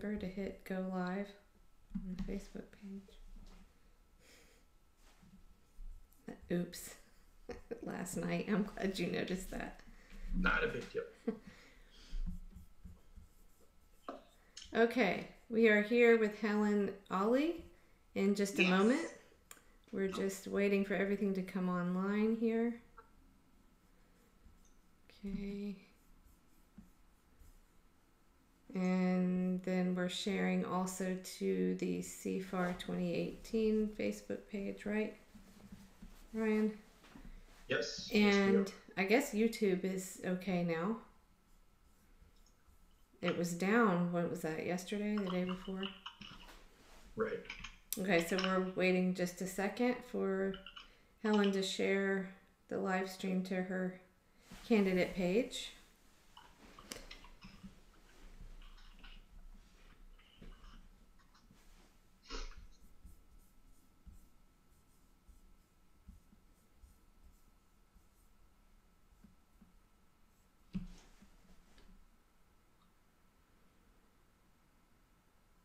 remember to hit go live on the Facebook page. Oops. Last night. I'm glad you noticed that. Not a big deal. Okay, we are here with Helen Alli in just a moment. We're just waiting for everything to come online here. Okay. And then we're sharing also to the CFAR 2018 Facebook page, right, Ryan? Yes. And I guess YouTube is okay now. It was down, what was that, yesterday, the day before? Right. Okay, so we're waiting just a second for Helen to share the live stream to her candidate page.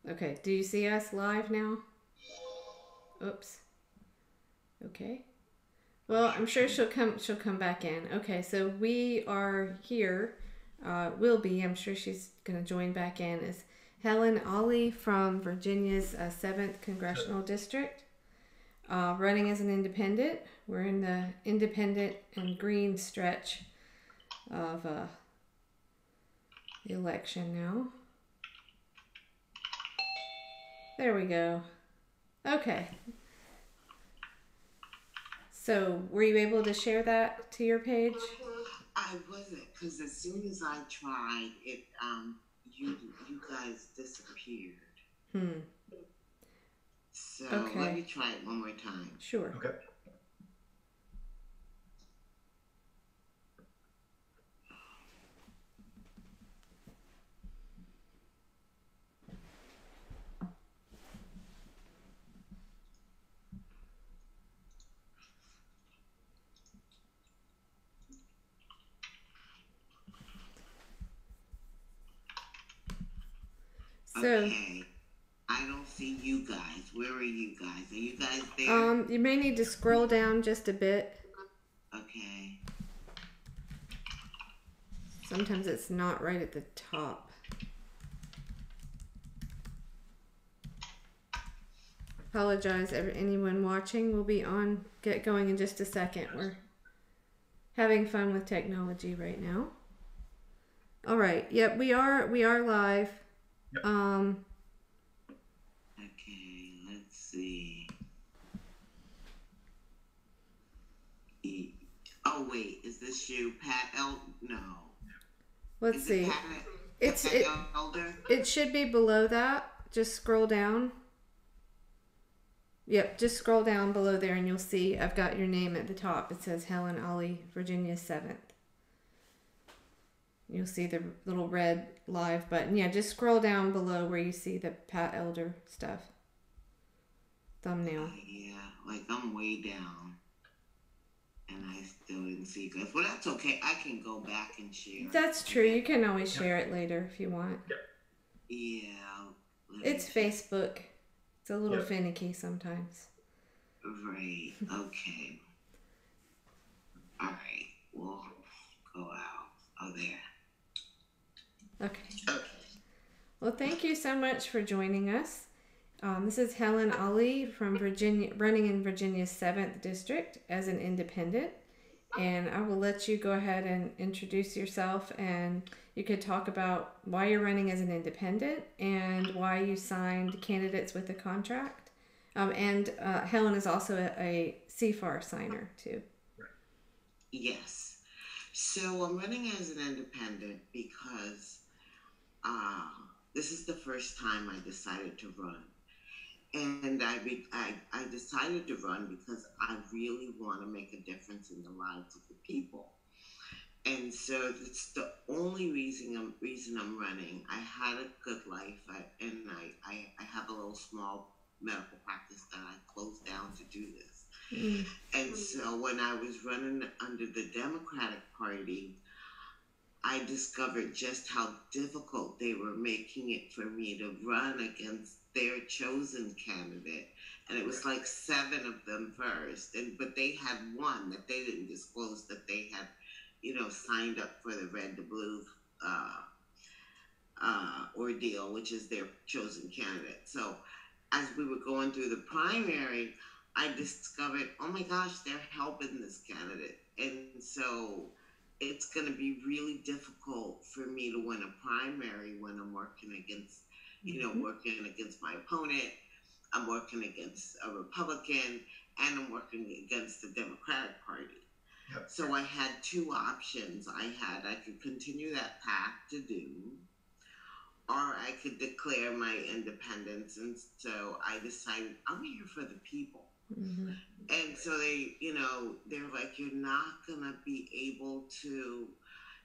Okay, do you see us live now? Oops. Okay. Well, I'm sure she'll come back in. Okay, so we are here. Will be. I'm sure she's gonna join back in. Is Helen Alli from Virginia's 7th Congressional District, running as an independent. We're in the independent and green stretch of the election now. There we go. Okay. So, were you able to share that to your page? I wasn't, because as soon as I tried it, you guys disappeared. So okay. Let me try it one more time. Sure. Okay. So, okay. I don't see you guys. Where are you guys? Are you guys there? You may need to scroll down just a bit. Okay. Sometimes it's not right at the top. Apologize, anyone watching. We'll be on, get going in just a second. We're having fun with technology right now. All right. Yep, we are live. Yep. Okay, let's see. Oh wait, is this you, Pat No. Let's see. It should be below that. Just scroll down. Yep, just scroll down below there and you'll see I've got your name at the top. It says Helen Alli, Virginia 7th. You'll see the little red live button. Yeah, just scroll down below where you see the Pat Elder stuff. Thumbnail. Yeah, like I'm way down. And I still didn't see you guys. Well, that's okay. I can go back and share. That's true. You can always share it later if you want. Yeah. It's Facebook. It's a little finicky sometimes. Right. Okay. All right. We'll go out. Oh, there. Okay. Well, thank you so much for joining us. This is Helen Alli from Virginia, running in Virginia's 7th District as an independent. And I will let you go ahead and introduce yourself, and you could talk about why you're running as an independent and why you signed candidates with a contract. And Helen is also a CFAR signer too. Yes. So I'm running as an independent because this is the first time I decided to run. And I decided to run because I really want to make a difference in the lives of the people. And so it's the only reason I'm running. I had a good life, and I have a little small medical practice that I closed down to do this. And so when I was running under the Democratic Party, I discovered just how difficult they were making it for me to run against their chosen candidate. And it was Right. like 7 of them first. But they had one that they didn't disclose that they had, signed up for the red to blue uh, ordeal, which is their chosen candidate. So as we were going through the primary, I discovered, oh my gosh, they're helping this candidate. And so it's going to be really difficult for me to win a primary when I'm working against, working against my opponent. I'm working against a Republican, and I'm working against the Democratic Party. Yep. So I had 2 options. I could continue that path to do, or I could declare my independence. And so I decided I'm here for the people. Mm-hmm. And so they're like, you're not going to be able to,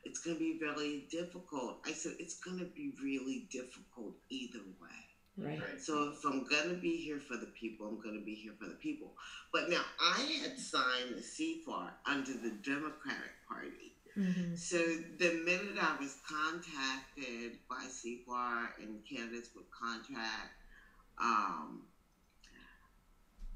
it's going to be really difficult. I said, it's going to be really difficult either way. Right. So if I'm going to be here for the people, I'm going to be here for the people. But now I had signed the CFAR under the Democratic Party. Mm-hmm. So the minute I was contacted by CFAR and candidates would contact,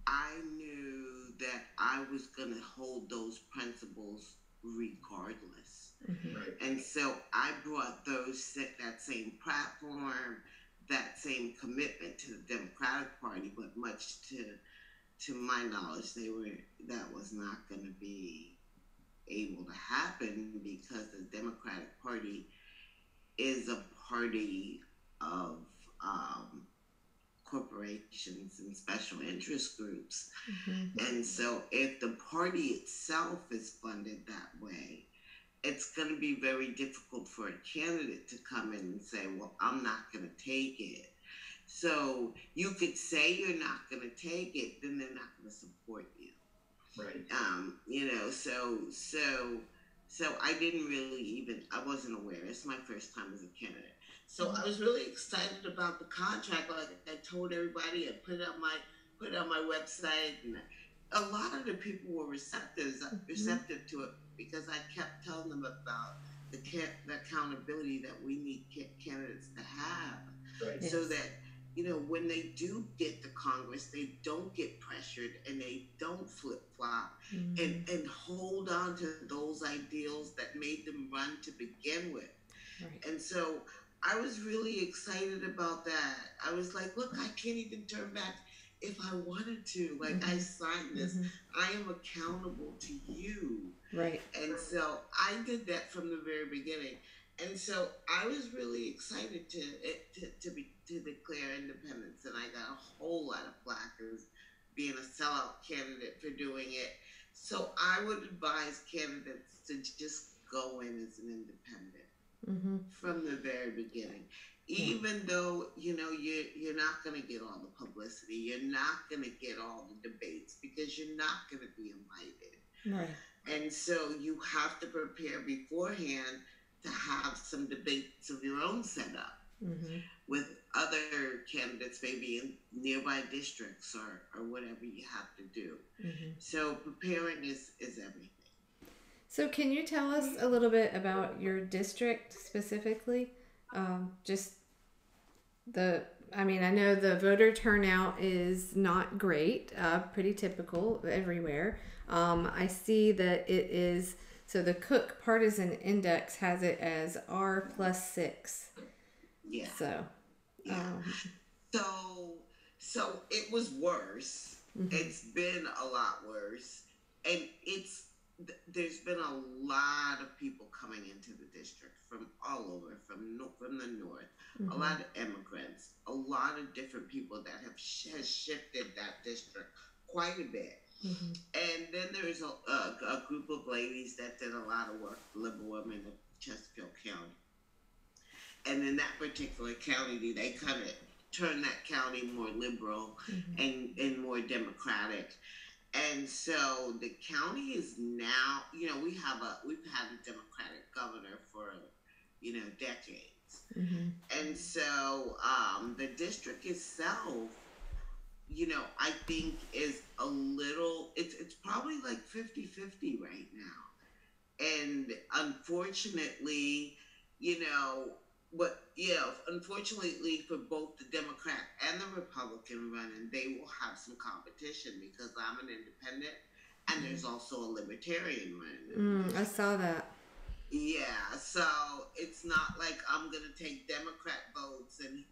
I knew that I was going to hold those principles regardless. Mm-hmm. Right. And so I brought that same platform, that same commitment to the Democratic Party, but much to my knowledge, that was not going to be able to happen because the Democratic Party is a party of corporations and special interest groups. Mm-hmm. And so if the party itself is funded that way, it's going to be very difficult for a candidate to come in and say, well, I'm not going to take it. So you could say you're not going to take it, then they're not going to support you. Right. So I didn't really I wasn't aware. It's my first time as a candidate. So I was really excited about the contract. Like I told everybody, I put it on my website, and a lot of the people were receptive to it because I kept telling them about the accountability that we need candidates to have, Right. Yes. so that when they do get to Congress, they don't get pressured and they don't flip-flop Mm-hmm. and hold on to those ideals that made them run to begin with. Right. And so I was really excited about that. I was like, look, I can't even turn back if I wanted to. Like, I signed this. Mm-hmm. I am accountable to you. Right. And so I did that from the very beginning. And so I was really excited to declare independence, and I got a whole lot of flack as being a sellout candidate for doing it. So I would advise candidates to just go in as an independent Mm-hmm. from the very beginning. Even though you're not going to get all the publicity, you're not going to get all the debates because you're not going to be invited. Right. And so you have to prepare beforehand to have some debates of your own set up Mm-hmm. with other candidates, maybe in nearby districts or whatever you have to do. Mm-hmm. So preparing is everything. So can you tell us a little bit about your district specifically? I know the voter turnout is not great, pretty typical everywhere. I see that it is, so the Cook Partisan Index has it as R+6. Yeah. So, Yeah. So it was worse. Mm-hmm. It's been a lot worse. And there's been a lot of people coming into the district from all over, from the north, Mm-hmm. a lot of immigrants, a lot of different people that has shifted that district quite a bit. Mm-hmm. And then there's a group of ladies that did a lot of work, liberal women in Chesterfield County. And in that particular county, they kind of turned that county more liberal Mm-hmm. and more democratic. And so the county is now, we've had a Democratic governor for, decades. Mm-hmm. And so the district itself, I think is a little, it's probably like 50-50 right now. And unfortunately, you know, but yeah, unfortunately for both the Democrat and the Republican running, they will have some competition because I'm an independent and there's also a libertarian running in the I district. saw that. Yeah, so it's not like I'm gonna take Democrat votes and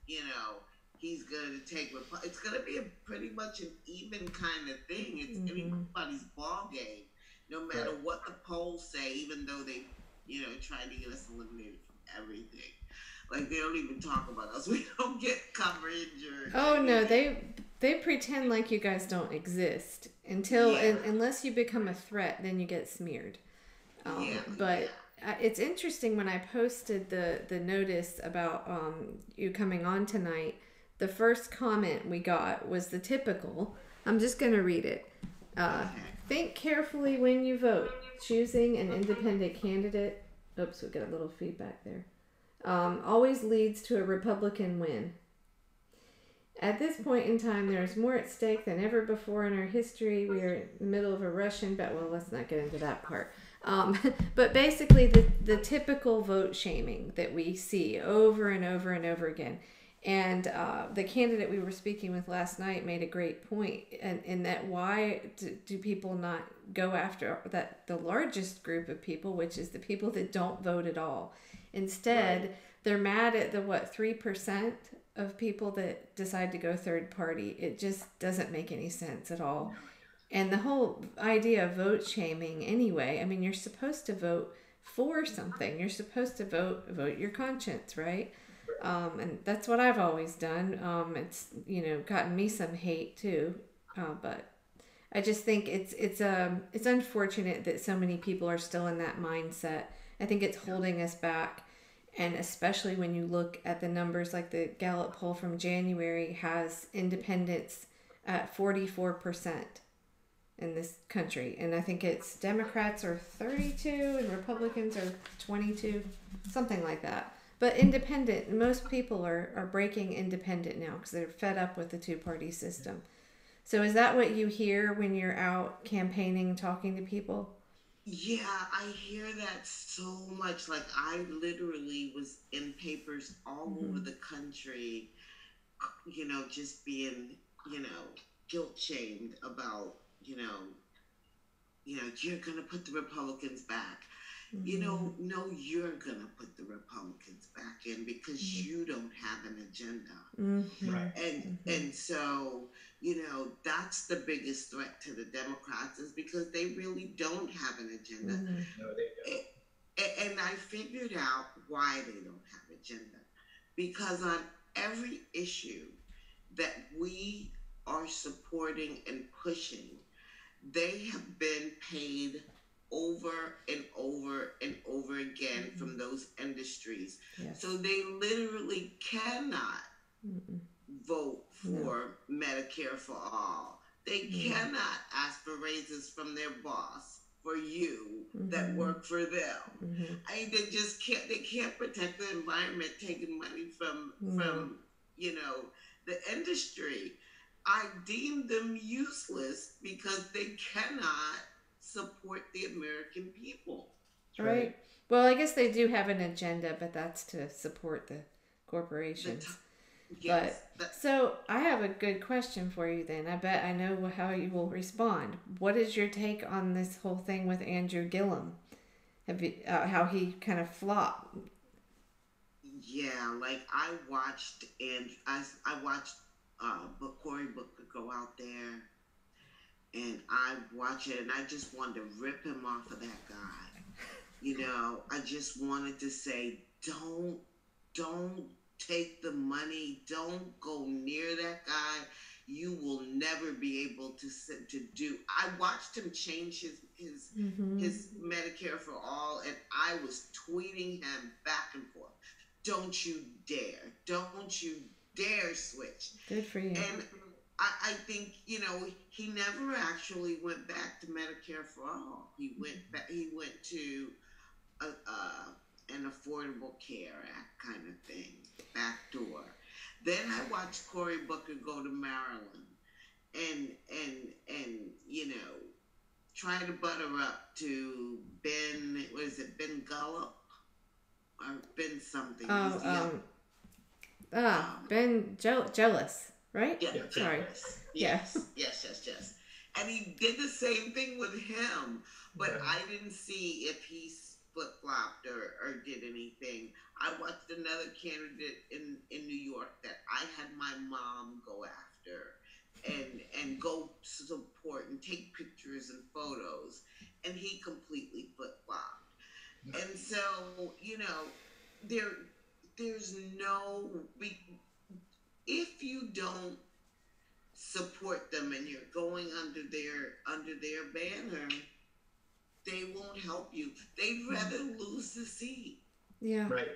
he's gonna take It's gonna be a pretty much an even kind of thing. It's anybody's ball game, no matter Right. what the polls say. Even though they trying to get us eliminated from everything, like they don't even talk about us. We don't get coverage or Oh no, anything. they pretend like you guys don't exist until Yeah, unless you become a threat, then you get smeared. yeah, But yeah. it's interesting when I posted the notice about you coming on tonight. The first comment we got was the typical. I'm just gonna read it. Okay. Think carefully when you vote. Choosing an independent candidate. Oops, we got a little feedback there. Always leads to a Republican win. At this point in time, there is more at stake than ever before in our history. We are in the middle of a Russian bet. Well, let's not get into that part. But basically, the typical vote shaming that we see over and over and over again. And the candidate we were speaking with last night made a great point, in that why do people not go after the largest group of people, which is the people that don't vote at all? Instead, Right. they're mad at the 3% of people that decide to go third party. It just doesn't make any sense at all. And the whole idea of vote shaming anyway, I mean, you're supposed to vote for something. You're supposed to vote your conscience, right? And that's what I've always done. It's gotten me some hate too, but I just think it's unfortunate that so many people are still in that mindset. I think it's holding us back, and especially when you look at the numbers, like the Gallup poll from January has independents at 44% in this country, and I think it's Democrats are 32 and Republicans are 22, something like that. But independent, most people are breaking independent now because they're fed up with the two-party system. So is that what you hear when you're out campaigning, talking to people? Yeah, I hear that so much. Like, I literally was in papers all over Mm-hmm. the country, just being, you know, guilt shamed about, you're gonna put the Republicans back. Mm-hmm. No, you're gonna put the Republicans back in because you don't have an agenda. Mm-hmm. Right. And so, that's the biggest threat to the Democrats is because they really don't have an agenda. Mm-hmm. No, they don't. And I figured out why they don't have agenda. Because on every issue that we are supporting and pushing, they have been paid over and over and over again from those industries. Yes. So they literally cannot Mm-mm. vote No. for Medicare for all. They No. cannot ask for raises from their boss for you that Mm-hmm. work for them. Mm-hmm. I mean, they just can't. They can't protect the environment taking money from No. you know the industry. I deem them useless because they cannot support the American people. That's right. Right. Well, I guess they do have an agenda, but that's to support the The corporations. t- But yes, so I have a good question for you then. I bet I know how you will respond. What is your take on this whole thing with Andrew Gillum? Have you how he kind of flopped? yeah. Like I watched Cory Booker go out there, and I watch it, and I just wanted to rip him off of that guy. I just wanted to say, don't take the money. Don't go near that guy. You will never be able to sit to do. I watched him change Mm-hmm. his Medicare for all, and I was tweeting him back and forth. Don't you dare! Don't you dare switch! Good for you. And I think he never actually went back to Medicare for all. He went back. He went to an Affordable Care Act kind of thing, backdoor. Then I watched Cory Booker go to Maryland, and try to butter up to Ben. What is it? Ben Gullop or Ben something? He's Oh, the young. Ben Jealous, right? Yeah, Yeah. Sorry. jealous. Yeah. Yes. And he did the same thing with him, but Yeah. I didn't see if he flip flopped or did anything. I watched another candidate in New York that I had my mom go after and go support and take pictures and photos, and he completely flip flopped. And so, there there's no if you don't support them and you're going under their banner, they won't help you. They'd rather lose the seat. Yeah. Right.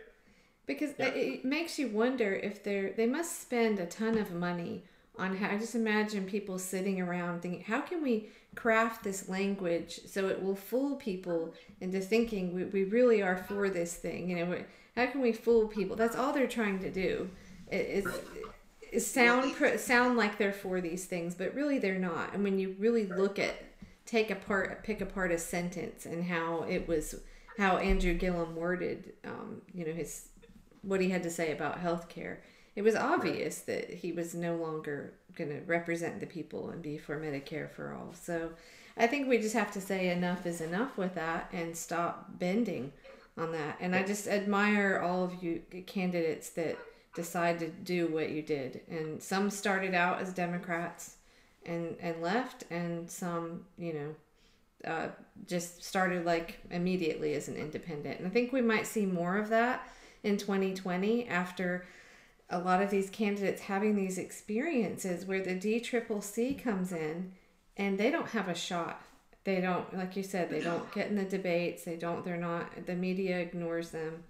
Because Yeah. it makes you wonder if they must spend a ton of money on how. I just imagine people sitting around thinking, how can we craft this language so it will fool people into thinking we really are for this thing? How can we fool people? That's all they're trying to do. Is Well, sound like they're for these things, but really they're not. And when you really look at pick apart a sentence and how Andrew Gillum worded, his what he had to say about healthcare, it was obvious that he was no longer going to represent the people and be for Medicare for all. So I think we just have to say enough is enough with that and stop bending on that. And I just admire all of you candidates that decide to do what you did. And some started out as Democrats and left, and some, just started like immediately as an independent. And I think we might see more of that in 2020 after a lot of these candidates having these experiences where the DCCC comes in and they don't have a shot. They don't, like you said, they don't get in the debates. They're not, the media ignores them.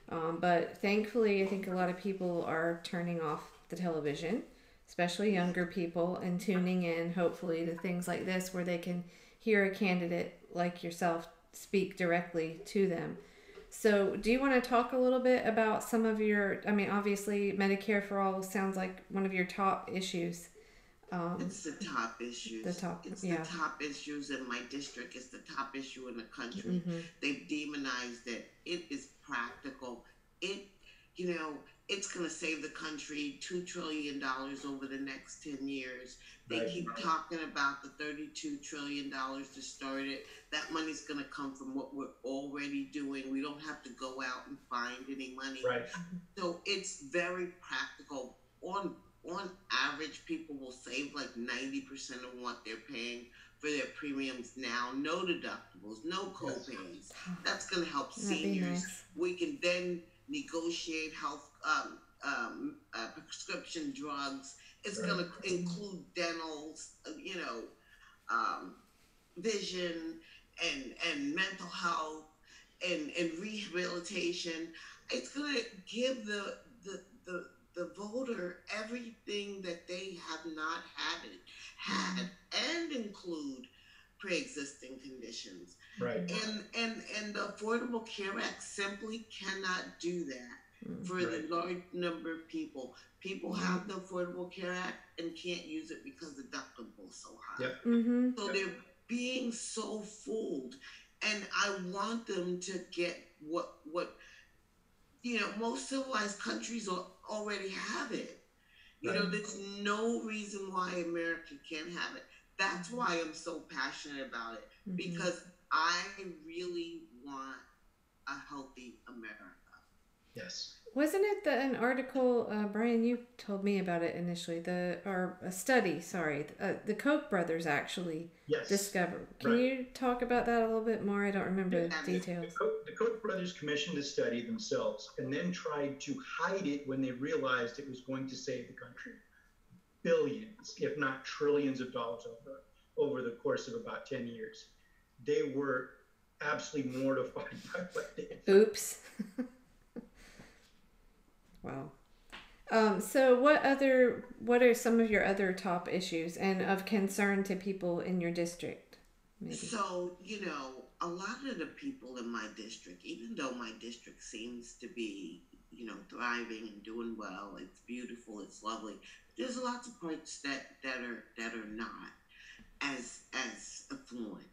But thankfully, I think a lot of people are turning off the television, especially younger people, and tuning in, hopefully, to things like this where they can hear a candidate like yourself speak directly to them. So, do you want to talk a little bit about some of obviously, Medicare for All sounds like one of your top issues. it's the top issues. It's the top issues in my district. It's the top issue in the country. Mm-hmm. They've demonized it. It is practical. It, you know, it's going to save the country $2 trillion over the next 10 years. They keep talking about the $32 trillion to start it. That money's going to come from what we're already doing. We don't have to go out and find any money. Right. So it's very practical. On average, people will save like 90% of what they're paying for their premiums now. No deductibles, no co-pays. That's going to help seniors. Nice. We can then negotiate health prescription drugs. It's going to include dentals, vision and mental health and rehabilitation. It's going to give the voter everything that they have not had and include pre-existing conditions. Right. And the Affordable Care Act simply cannot do that for the large number of people. People have the Affordable Care Act and can't use it because the deductible is so high. Yep. Mm-hmm. So they're being so fooled. And I want them to get what most civilized countries already have it. There's no reason why America can't have it. That's why I'm so passionate about it, because I really want a healthy America. Yes. Wasn't it an article, Brian, you told me about it initially, a study, sorry, the Koch brothers actually discovered. Can you talk about that a little bit more? I don't remember the details. The Koch brothers commissioned a study themselves and then tried to hide it when they realized it was going to save the country billions, if not trillions of dollars over the course of about 10 years. They were absolutely mortified by what they had. Oops. Wow. So what are some of your other top issues and of concern to people in your district? Maybe? So, a lot of the people in my district, even though my district seems to be, thriving and doing well, it's beautiful, it's lovely, there's lots of parts that are not as affluent.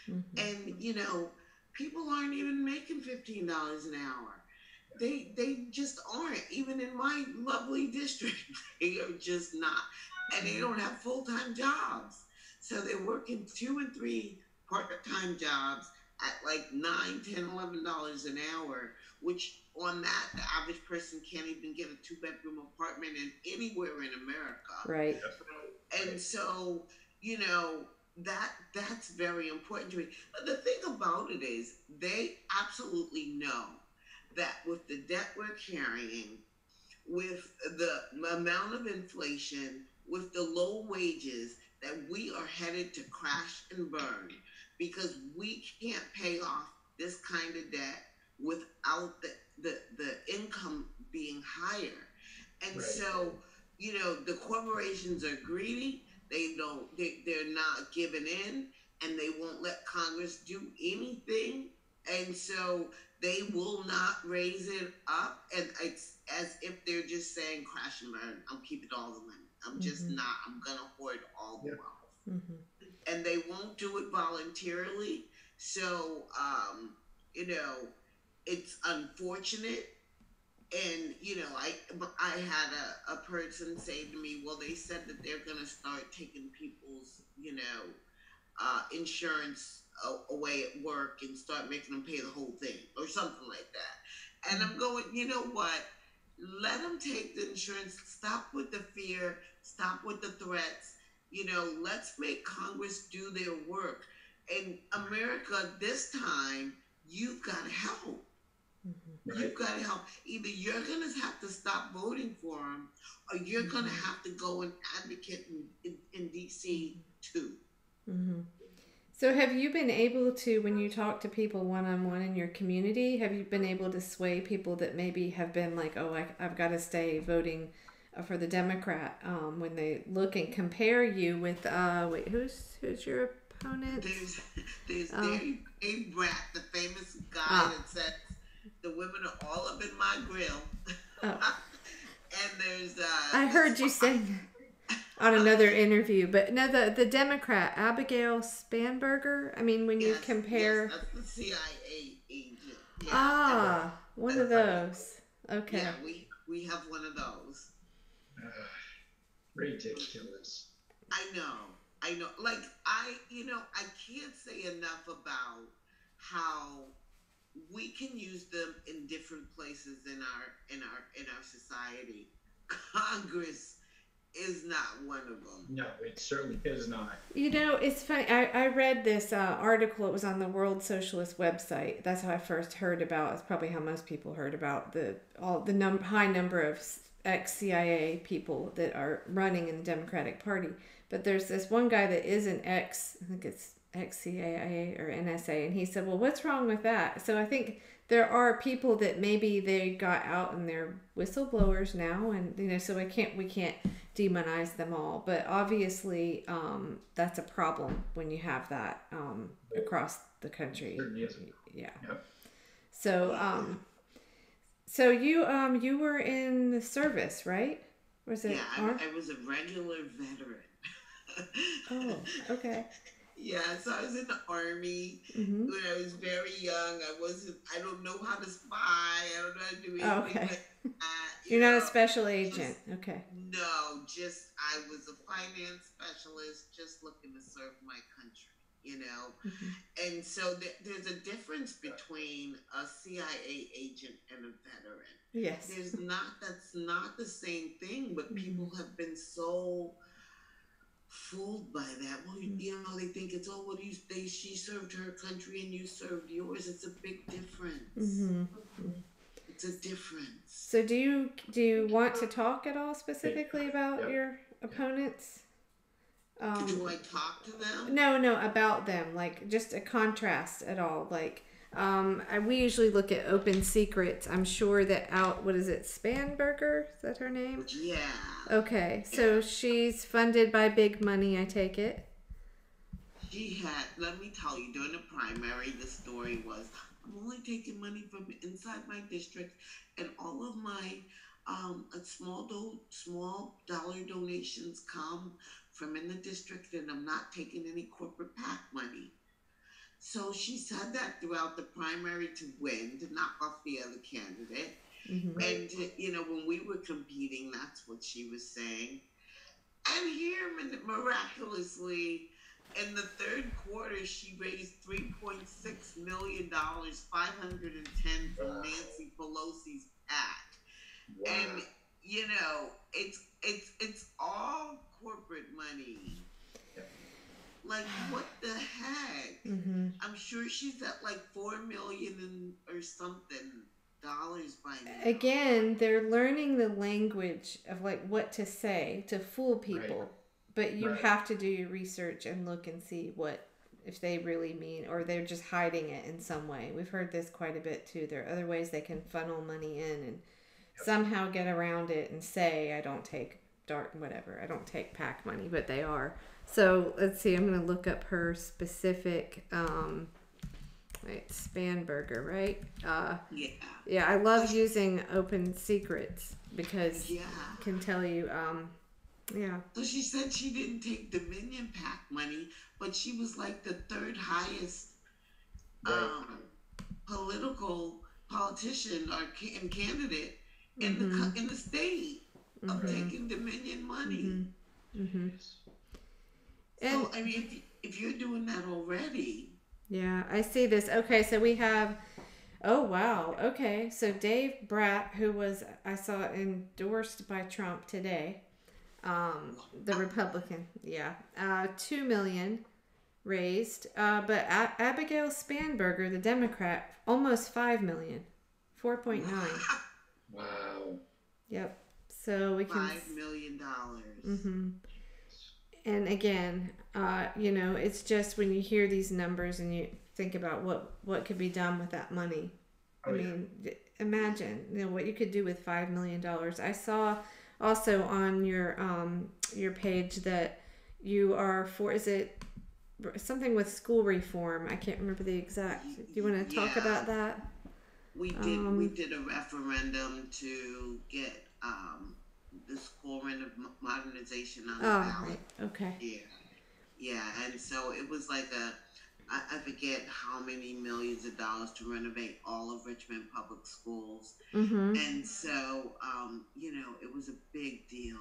Mm-hmm. And, people aren't even making $15 an hour. They just aren't. Even in my lovely district, they are just not. And they don't have full-time jobs. So they're working 2 and 3 part-time jobs at like $9, $10, $11 an hour, which on that, the average person can't even get a 2-bedroom apartment in anywhere in America. Right. And so, you know, that's very important to me. But the thing about it is they absolutely know that with the debt we're carrying, with the amount of inflation, with the low wages, that we are headed to crash and burn because we can't pay off this kind of debt without the income being higher. And Right. so, the corporations are greedy. They're not giving in, and they won't let Congress do anything. And so they will not raise it up, and it's as if they're just saying crash and burn. I'm keeping all the money. I'm just Mm-hmm. not. I'm gonna hoard all the Yeah. wealth, Mm-hmm. and they won't do it voluntarily. So, you know, it's unfortunate. And I had a person say to me, well, they said that they're gonna start taking people's insurance away at work and start making them pay the whole thing or something like that. And I'm going, you know what? Let them take the insurance. Stop with the fear. Stop with the threats. Let's make Congress do their work. In America, this time, you've got to help. Mm-hmm. You've got to help. Either you're going to have to stop voting for them, or you're going to have to go and advocate in D.C. too. Mm-hmm. So have you been able to, when you talk to people one-on-one in your community, have you been able to sway people that maybe have been like, oh, I've got to stay voting for the Democrat, when they look and compare you with, wait, who's your opponent? There's Dave Bratt, the famous guy that says the women are all up in my grill. Oh. And there's I heard you saying on another interview, but no, the Democrat Abigail Spanberger. I mean, when you compare, that's the CIA agent. Yeah, one of those. Okay. Yeah, we have one of those. Ridiculous. I know. Like I can't say enough about how we can use them in different places in our society. Congress is not one of them. No, it certainly is not. It's funny. I read this article. It was on the World Socialist website. That's how I first heard about. It's probably how most people heard about the high number of ex-CIA people that are running in the Democratic Party. But there's this one guy that is an I think it's ex-CIA or NSA, and he said, "Well, what's wrong with that?" So I think there are people that maybe they got out and they're whistleblowers now, and so we can't demonize them all, but obviously that's a problem when you have that across the country. Certainly is. Yeah. Yep. So you were in the service, right? Was it? Yeah, I was a regular veteran. Oh, okay. Yeah, so I was in the Army Mm-hmm. when I was very young. I don't know how to spy. I don't know how to do anything Okay. like that. You're not a special agent. Okay. No, I was a finance specialist just looking to serve my country, Mm-hmm. And so there's a difference between a CIA agent and a veteran. Yes. That's not the same thing, but people have been so fooled by that. Well, they think it's, oh, well, she served her country and you served yours. It's a big difference. Mm-hmm. It's a difference. So do you want to talk at all specifically about your opponents? Do I talk to them? No, about them. Like just a contrast at all. Like we usually look at Open Secrets. I'm sure that what is it, Spanberger? Is that her name? Yeah. Okay, so she's funded by big money, I take it. Let me tell you, during the primary, the story was, I'm only taking money from inside my district, and all of my small dollar donations come from in the district, and I'm not taking any corporate PAC money. So she said that throughout the primary to win, to knock off the other candidate. Mm-hmm. And, when we were competing, that's what she was saying. And here, miraculously, in the third quarter, she raised $3.6 million, 510 from Nancy Pelosi's PAC. Wow. And it's all corporate money. Like, what the heck? Mm-hmm. I'm sure she's at like $4 million or something dollars by now. Again, they're learning the language of like what to say to fool people. Right. But you Right. have to do your research and look and see what if they really mean, or they're just hiding it in some way. We've heard this quite a bit too. There are other ways they can funnel money in and somehow get around it and say, I don't take I don't take PAC money, but they are. So let's see, I'm going to look up her specific, right, Spanberger, right? Yeah, I love using open secrets because Yeah. I can tell you, yeah. So she said she didn't take Dominion PAC money, but she was like the third highest politician or candidate in the state of taking Dominion money. Mm-hmm. So I mean, if you're doing that already, yeah, I see this. Okay, so we have. Oh wow. Okay, so Dave Bratt, who I saw endorsed by Trump today, the Republican, yeah, 2 million raised, but Abigail Spanberger, the Democrat, almost 5 million, 4.9. Wow. Yep. So we can $5 million. Mm-hmm. And again, it's just when you hear these numbers and you think about what could be done with that money. I mean, imagine what you could do with $5 million. I saw also on your page that you are for. Is it something with school reform? I can't remember the exact. Do you want to talk about that? We did a referendum to get the school modernization on the ballot. Right. Okay. Yeah, and so it was like I forget how many millions of dollars to renovate all of Richmond public schools. Mm-hmm. And so, it was a big deal.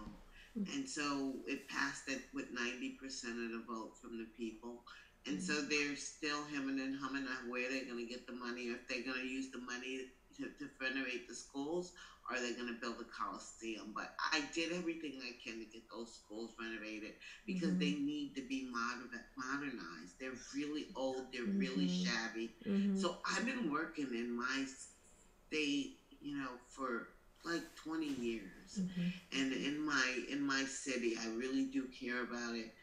And so it passed it with 90% of the vote from the people. And so they're still hemming and humming on where they're going to get the money, or if they're going to use the money to renovate the schools, or they're going to build a coliseum. But I did everything I can to get those schools renovated because they need to be modernized. They're really old. They're really shabby. So I've been working in my state, for like 20 years. And in my city, I really do care about it.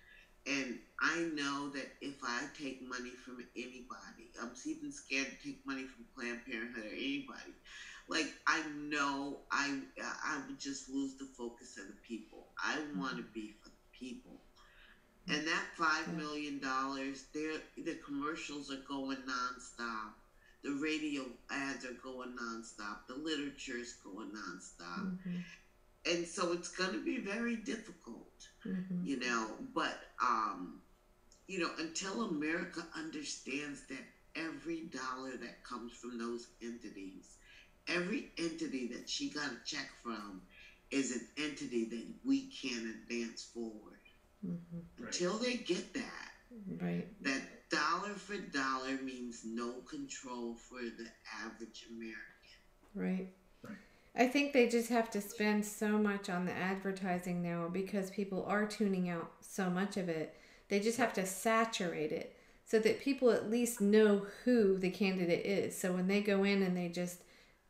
And I know that if I take money from anybody, I'm even scared to take money from Planned Parenthood or anybody. Like, I know I would just lose the focus of the people. I want to be for the people. And that $5 million, the commercials are going nonstop. The radio ads are going nonstop. The literature is going nonstop. And so it's going to be very difficult, but, until America understands that every dollar that comes from those entities, every entity that she got a check from is an entity that we can advance forward. Until they get that, that dollar for dollar means no control for the average American. Right. I think they just have to spend so much on the advertising now because people are tuning out so much of it. They just have to saturate it so that people at least know who the candidate is. So when they go in and they just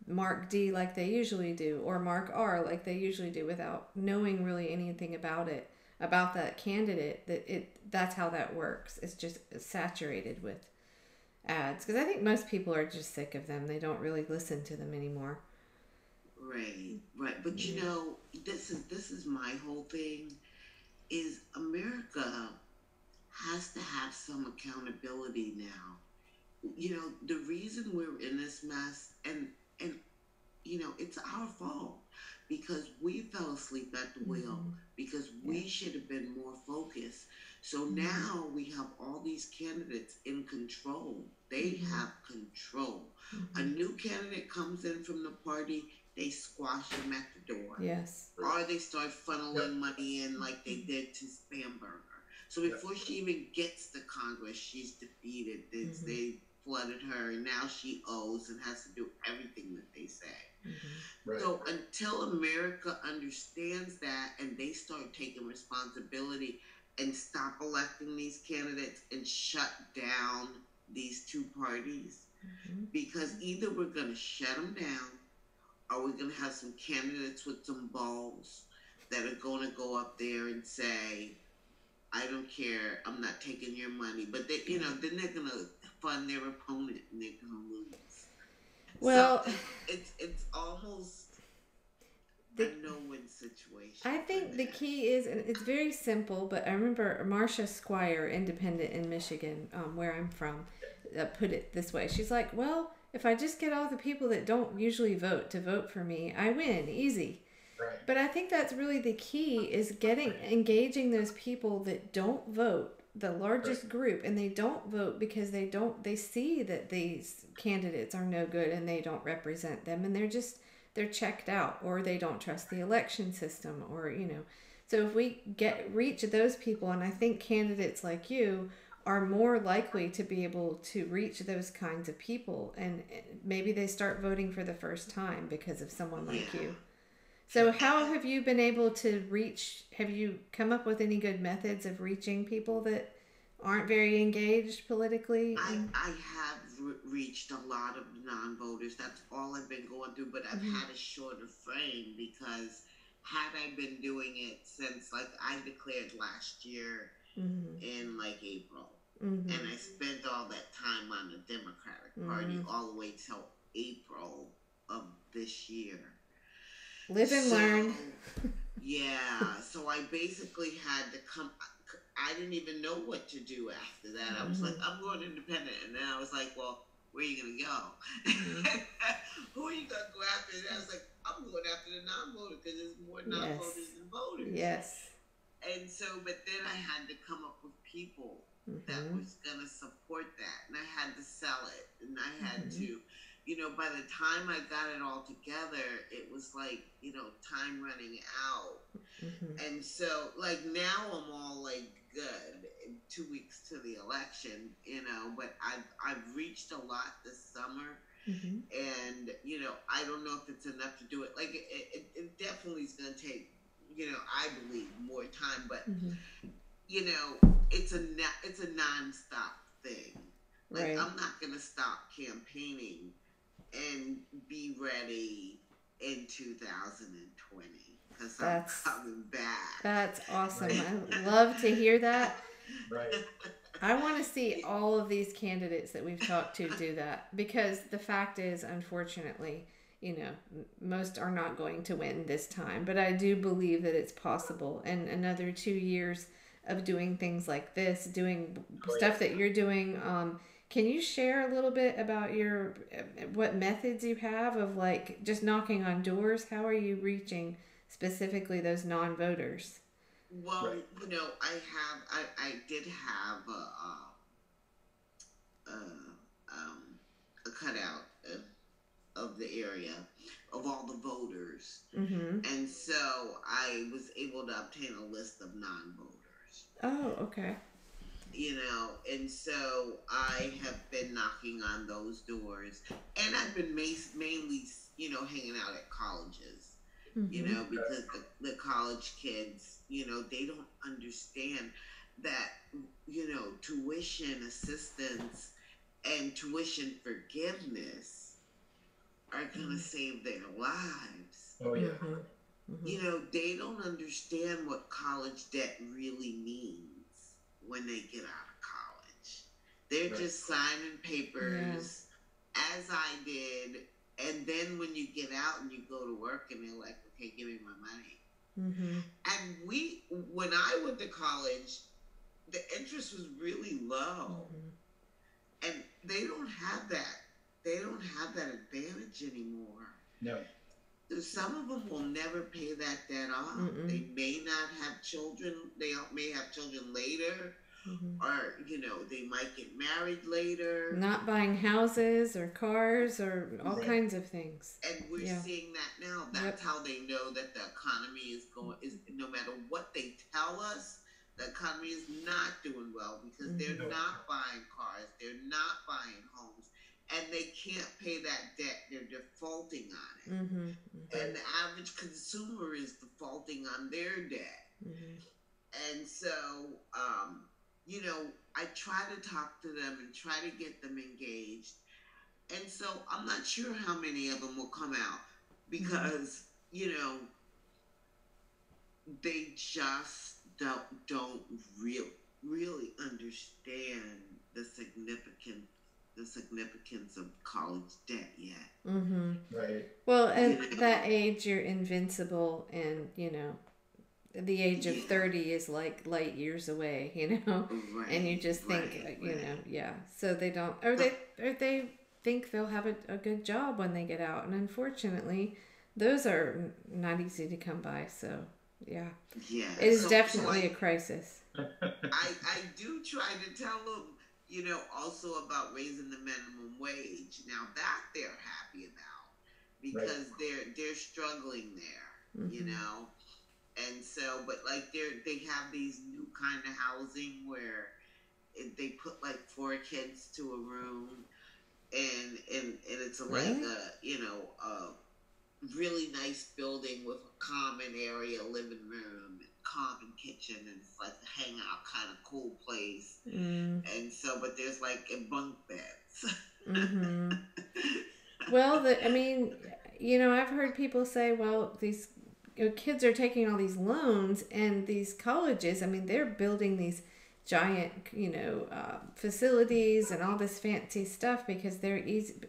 mark D like they usually do, or mark R like they usually do without knowing really anything about it, about that candidate, that's how that works. It's just saturated with ads. Because I think most people are just sick of them. They don't really listen to them anymore. Right. But this is my whole thing, is America has to have some accountability now. The reason we're in this mess, and it's our fault because we fell asleep at the wheel, because we should have been more focused. So Mm-hmm. now we have all these candidates in control. They Mm-hmm. have control. A Mm-hmm. new candidate comes in from the party, they squash him at the door. Yes. Or they start Yep. funneling money in like they did to Spamberger. So Yep. before she even gets to Congress, she's defeated. Mm-hmm. They flooded her, and now she owes and has to do everything that they say. Mm-hmm. Right. So until America understands that and they start taking responsibility and stop electing these candidates and shut down these two parties, Mm-hmm. because either we're going to shut them down or we're going to have some candidates with some balls that are going to go up there and say, I don't care, I'm not taking your money. But they, then they're going to fund their opponent and they're going to lose. So Well, it's almost a the no-win situation. I think the key is, and it's very simple, but I remember Marcia Squire, independent in Michigan, where I'm from, put it this way. She's like, well, if I just get all the people that don't usually vote to vote for me, I win, easy. Right. But I think that's really the key is engaging those people that don't vote, the largest group, and they don't vote because they see that these candidates are no good and they don't represent them, and they're checked out, or they don't trust the election system, or so if we reach those people, and I think candidates like you are more likely to be able to reach those kinds of people, and maybe they start voting for the first time because of someone like you. So how have you been able to have you come up with any good methods of reaching people that aren't very engaged politically? I have reached a lot of non-voters. That's all I've been going through, but I've had a shorter frame because had I been doing it since, like, I declared last year in like April, and I spent all that time on the Democratic Party all the way till April of this year. Live and learn. Yeah, so I basically had to come. I didn't even know what to do after that. I was like, I'm going independent, and then I was like, well, where are you gonna go? Who are you gonna go after? And I was like, I'm going after the non-voter because there's more non-voters than voters. Yes. And so, but then I had to come up with people that was gonna support that, and I had to sell it, and I had to. By the time I got it all together, it was like, time running out. And so, like, now I'm all, like, good. 2 weeks to the election, but I've reached a lot this summer. And, I don't know if it's enough to do it. Like, it definitely is going to take, I believe, more time. But, it's a nonstop thing. Like, I'm not going to stop campaigning and be ready in 2020 because I'm coming back. That's awesome. I love to hear that. Right. I want to see all of these candidates that we've talked to do that, because the fact is, unfortunately, most are not going to win this time, but I do believe that it's possible. And another 2 years of doing things like this, doing stuff that you're doing, can you share a little bit about what methods you have of, like, just knocking on doors? How are you reaching specifically those non-voters? Well, I did have a cutout of the area of all the voters, and so I was able to obtain a list of non-voters. Oh, okay. And so I have been knocking on those doors, and I've been mainly, hanging out at colleges, because the college kids, they don't understand that, tuition assistance and tuition forgiveness are going to save their lives. Oh, yeah. They don't understand what college debt really means when they get out of college. They're just signing papers, as I did, and then when you get out and you go to work and they're like, okay, give me my money. And when I went to college, the interest was really low. And they don't have that. They don't have that advantage anymore. No. Some of them will never pay that debt off. They may not have children. They may have children later. Mm-hmm. or they might get married later. Not buying houses or cars or all Right. kinds of things. And we're Yeah. seeing that now. Yep. That's how they know that the economy is going. Is no matter what they tell us, the economy is not doing well because they're Mm-hmm. not buying cars, they're not buying homes, and they can't pay that debt. They're defaulting on it, Mm-hmm. Mm-hmm. and the average consumer is defaulting on their debt. Mm-hmm. And so, I try to talk to them and try to get them engaged. And so I'm not sure how many of them will come out because, they just don't really understand the significance of college debt yet. Mm-hmm. Right. Well, at that age, you're invincible, and the age of 30 is like light years away, Right, and you just think, right. yeah. So they don't, or they think they'll have a good job when they get out, and unfortunately, those are not easy to come by. So yeah, Yeah, it is so definitely a crisis. I do try to tell them, also about raising the minimum wage. Now that they're happy about because they're struggling there, Mm-hmm. and so, but like they have these new kind of housing where they put like 4 kids to a room, and it's like Really? a really nice building with a common area, living room, common kitchen, and it's like a hangout kind of cool place. Mm. And so, but there's like bunk beds. Mm-hmm. Well, I've heard people say, well, these kids are taking all these loans, and these colleges, they're building these giant, facilities and all this fancy stuff because they're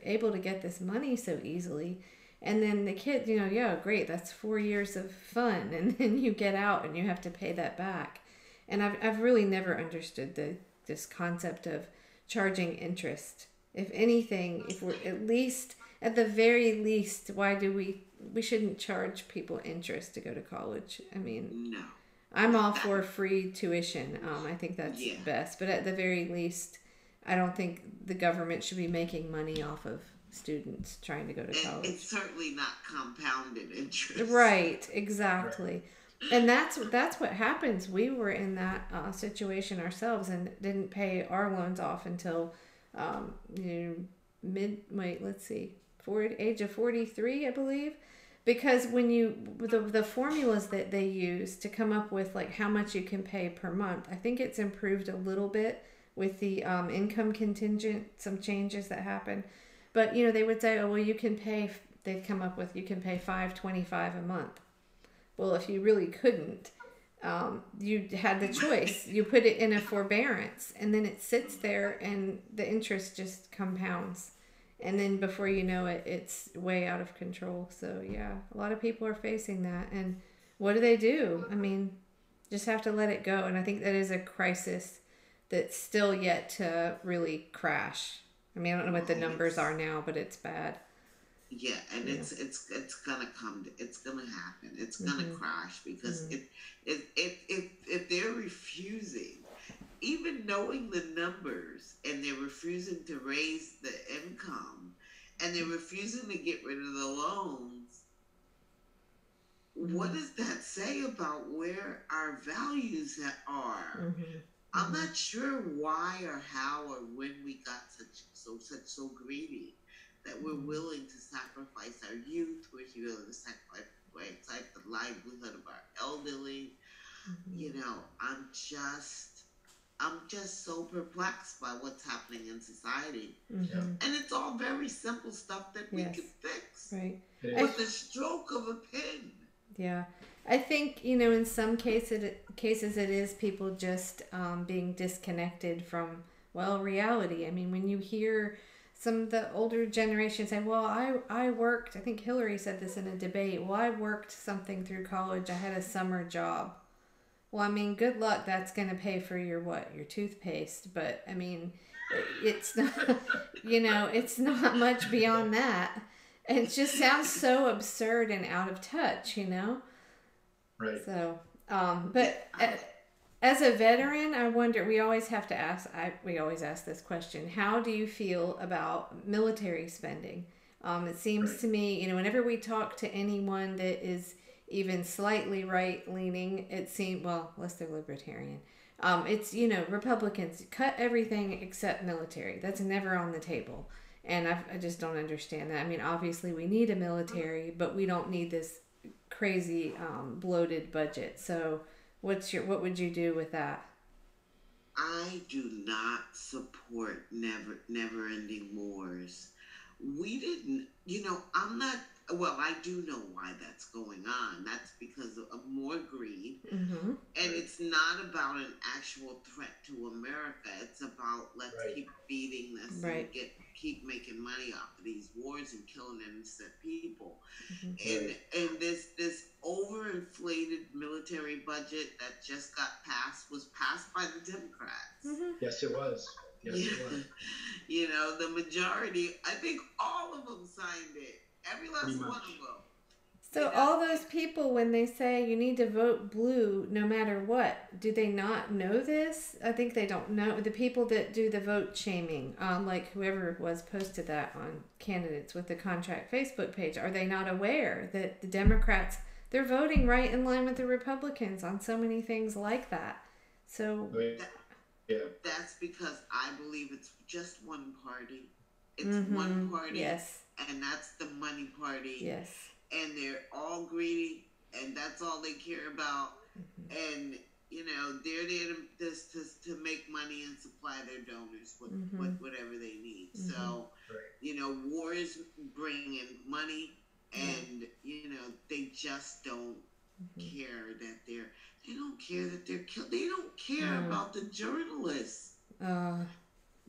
able to get this money so easily. And then the kids, yeah, great, that's 4 years of fun. And then you get out and you have to pay that back. And I've really never understood this concept of charging interest. If anything, if we're at the very least, why do we shouldn't charge people interest to go to college? No. I'm all for free tuition. I think that's Yeah. best. But at the very least, I don't think the government should be making money off of students trying to go to And college. it's certainly not compounded interest. Right, exactly. And that's what happens. We were in that situation ourselves and didn't pay our loans off until age of 43, I believe. Because when the formulas that they use to come up with like how much you can pay per month, I think it's improved a little bit with the income contingent, some changes that happen. But they would say, oh well, you can pay. They'd come up with you can pay $5.25 a month. Well, if you really couldn't, you had the choice. You put it in a forbearance, and then it sits there, and the interest just compounds. And then before you know it, it's way out of control. So, yeah, a lot of people are facing that. And what do? Just have to let it go. And I think that is a crisis that's still yet to really crash. I don't know what the numbers are now, but it's bad. Yeah, and it's gonna come. It's gonna happen. It's gonna crash because if they're refusing, even knowing the numbers, and they're refusing to raise the income, and they're refusing to get rid of the loans, what does that say about where our values are? I'm not sure why or how or when we got so greedy that we're willing to sacrifice our youth, we're willing to sacrifice the livelihood of our elderly. I'm just so perplexed by what's happening in society. And it's all very simple stuff that we can fix. Right. With the stroke of a pen. Yeah. I think, in some cases it is people just being disconnected from, reality. When you hear some of the older generation say, well, I worked, I think Hillary said this in a debate, well, I worked something through college, I had a summer job. Well, good luck, that's going to pay for your toothpaste, but it's not, it's not much beyond that. And it just sounds so absurd and out of touch, Right. So, As a veteran, I wonder. We always have to ask. We always ask this question: how do you feel about military spending? It seems Right. to me, whenever we talk to anyone that is even slightly right leaning, it seems unless they're libertarian. It's Republicans cut everything except military. That's never on the table, and I just don't understand that. I mean, obviously we need a military, but we don't need this crazy bloated budget. So what would you do with that? I do not support never ending wars. We didn't, I'm not, well, I do know why that's going on. That's because of more greed. Mm-hmm. And it's not about an actual threat to America. It's about let's Right. keep feeding this and Right. keep making money off of these wars and killing innocent people. Mm-hmm. And this overinflated military budget that just got passed was passed by the Democrats. Mm-hmm. Yes, it was. Yes, Yeah. it was. The majority, I think all of them signed it. Every last Pretty one much. of them. So all those people, when they say you need to vote blue no matter what, do they not know this? I think they don't know. The people that do the vote shaming, like whoever it was posted that on candidates with the contract Facebook page, are they not aware that the Democrats, they're voting right in line with the Republicans on so many things like that? So Oh, yeah. That's because I believe it's just one party. It's mm-hmm. one party. Yes. And that's the money party. Yes. And they're all greedy, and that's all they care about. Mm-hmm. And they're there to make money and supply their donors with, mm-hmm. with whatever they need. Mm-hmm. So, Right. Wars bring in money, and they just don't mm-hmm. care that they don't care that they're killed. They don't care about the journalists. I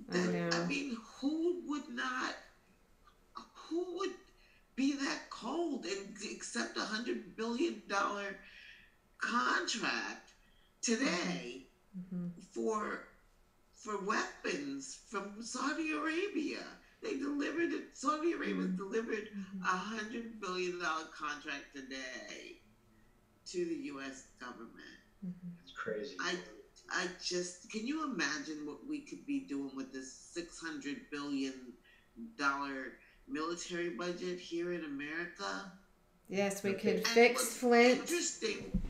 know. I mean, who would be that cold and accept $100 billion contract today mm-hmm. for weapons from Saudi Arabia? Saudi Arabia delivered $100 billion contract today to the U.S. government. It's crazy. I just, can you imagine what we could be doing with this $600 billion military budget here in America? Yes, we Okay. could fix Flint. Interesting.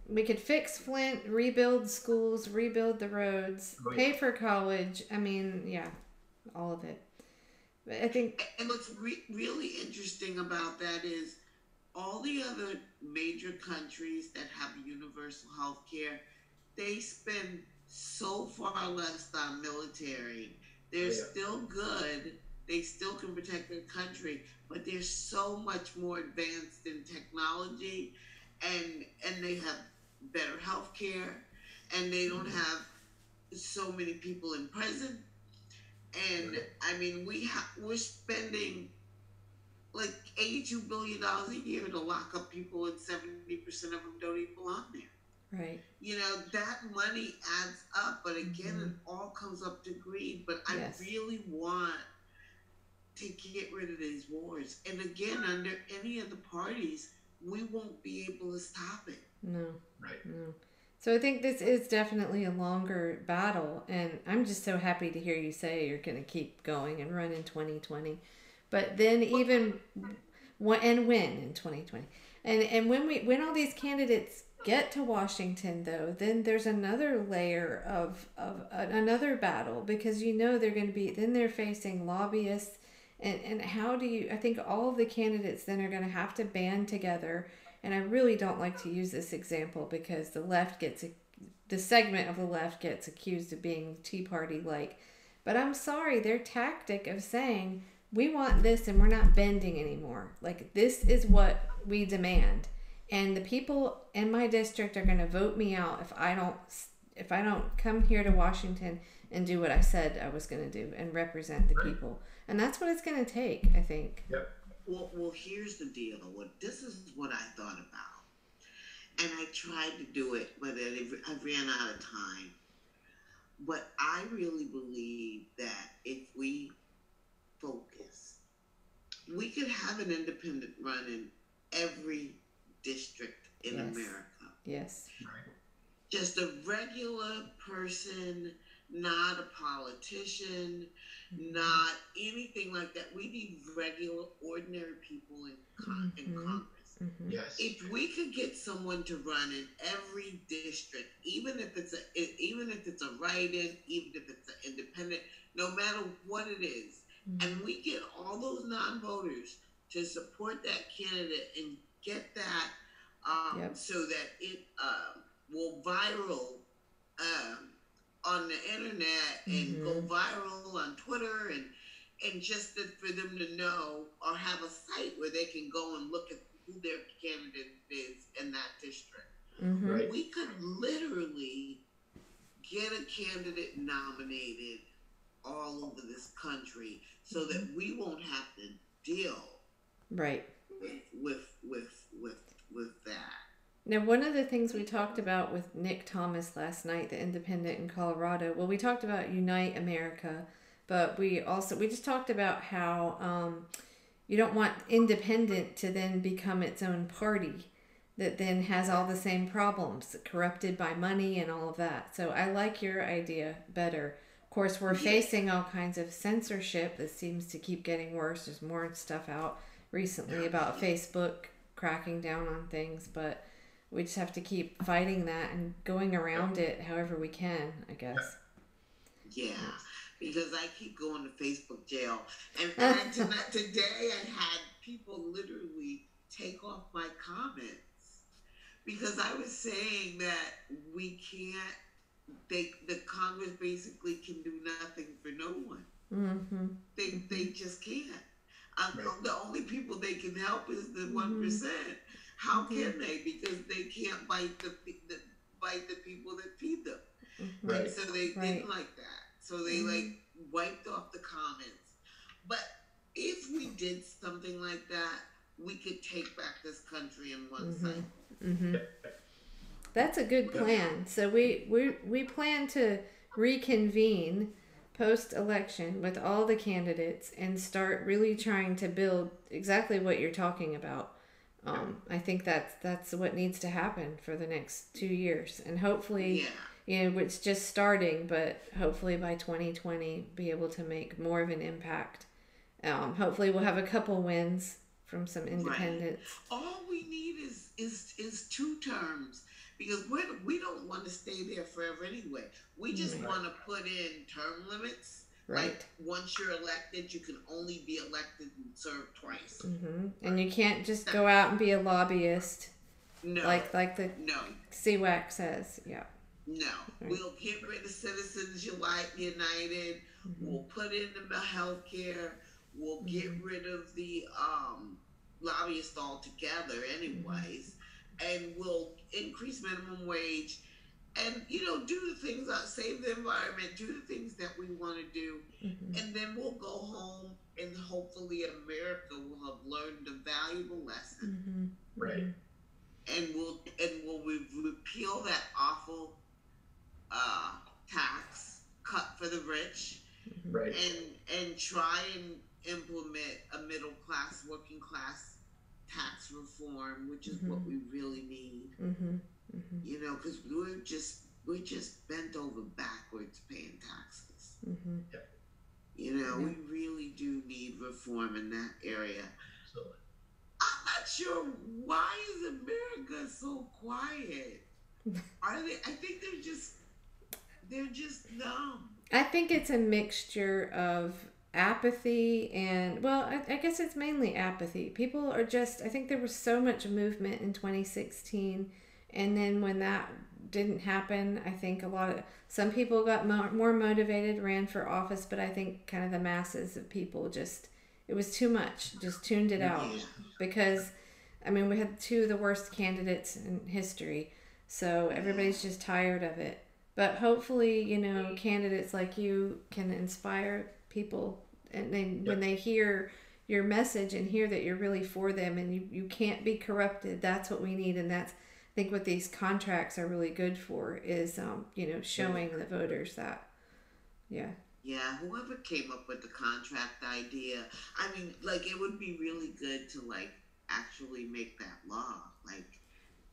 We could fix Flint, rebuild schools, rebuild the roads, Oh, yeah. pay for college. I mean, yeah, all of it. But I think, And what's really interesting about that is all the other major countries that have universal health care, they spend so far less on military. They're Yeah. still good. They still can protect their country, but they're so much more advanced in technology, and they have better health care, and they don't have so many people in prison. And I mean, we're spending like $82 billion a year to lock up people, and 70% of them don't even belong there. right. That money adds up, but again, it all comes up to greed. But Yes. I really want to get rid of these wars. And again, under any of the parties, we won't be able to stop it. No, Right. no. So I think this is definitely a longer battle, and I'm just so happy to hear you say you're going to keep going and run in 2020. But then even win in 2020, and when all these candidates get to Washington, though, then there's another layer of another battle, because they're going to be, then they're facing lobbyists, and how do you? I think all of the candidates then are going to have to band together. And I really don't like to use this example because the segment of the left gets accused of being Tea Party like. But I'm sorry, their tactic of saying, we want this and we're not bending anymore. Like, this is what we demand. And the people in my district are going to vote me out if I don't come here to Washington and do what I said I was going to do and represent the people. And that's what it's going to take, I think. Yep. Well, here's the deal. This is what I thought about, and I tried to do it, but I ran out of time. But I really believe that if we focus, we could have an independent run in every district in Yes. America. Yes. Right. just a regular person, not a politician, Mm-hmm. not anything like that. We need regular, ordinary people in Mm-hmm. Congress. Mm-hmm. Yes. If we could get someone to run in every district, even if it's a write-in, even if it's an independent, no matter what it is, and Mm-hmm. we get all those non-voters to support that candidate and get that Yep. so that it will viral um, on the internet and go Mm-hmm. viral on Twitter and just for them to know or have a site where they can go and look at who their candidate is in that district. Mm-hmm. Right. We could literally get a candidate nominated all over this country so Mm-hmm. that we won't have to deal Right. with that. Now, one of the things we talked about with Nick Thomas last night, the independent in Colorado, well, we talked about Unite America, but we just talked about how you don't want independent to then become its own party that then has all the same problems, corrupted by money and all of that. So I like your idea better. Of course, we're Yeah. facing all kinds of censorship that seems to keep getting worse. There's more stuff out recently about Facebook cracking down on things, but we just have to keep fighting that and going around it however we can, I guess. Yeah, because I keep going to Facebook jail, and today I had people literally take off my comments because I was saying that we can't. The Congress basically can do nothing for no one. Mm-hmm. They just can't. Right. The only people they can help is the Mm-hmm. 1%. How Mm-hmm. can they? Because they can't bite the people that feed them. Mm-hmm. Right. And so they Right. didn't like that. So they Mm-hmm. like wiped off the comments. But if we did something like that, we could take back this country in one Mm-hmm. sight. Mm-hmm. That's a good plan. So we plan to reconvene post election with all the candidates and start really trying to build exactly what you're talking about. I think that's what needs to happen for the next 2 years, and hopefully, it's just starting, but hopefully by 2020, be able to make more of an impact. Hopefully, we'll have a couple wins from some independents. Right. All we need is 2 terms because we don't want to stay there forever anyway. We just want to put in term limits. Right. Like once you're elected, you can only be elected and serve twice. Mm-hmm. And you can't just go out and be a lobbyist. No. Like the CWAC says. Yeah. No. Right. We'll get rid of Citizens United. Mm-hmm. We'll put in the health care. We'll get rid of the lobbyists altogether anyways. And we'll increase minimum wage. And, do the things that save the environment, do the things that we want to do. Mm-hmm. And then we'll go home and hopefully America will have learned a valuable lesson. Mm-hmm. Right. And we'll repeal that awful tax cut for the rich. Right. And try and implement a middle class, working class tax reform, which is what we really need. Mm-hmm. Because we're just bent over backwards paying taxes. Mm-hmm. We really do need reform in that area. Absolutely. I'm not sure why is America so quiet. Are they? I think they're just numb. I think it's a mixture of apathy and, well, I guess it's mainly apathy. People are just, I think there was so much movement in 2016. And then when that didn't happen, I think some people got more motivated, ran for office, but I think kind of the masses of people it was too much, just tuned it out. Because, we had 2 of the worst candidates in history, so everybody's just tired of it. But hopefully, candidates like you can inspire people, and when they hear your message and hear that you're really for them and you can't be corrupted, that's what we need, and that's, I think, what these contracts are really good for is, showing the voters that, Yeah, whoever came up with the contract idea, it would be really good to, actually make that law.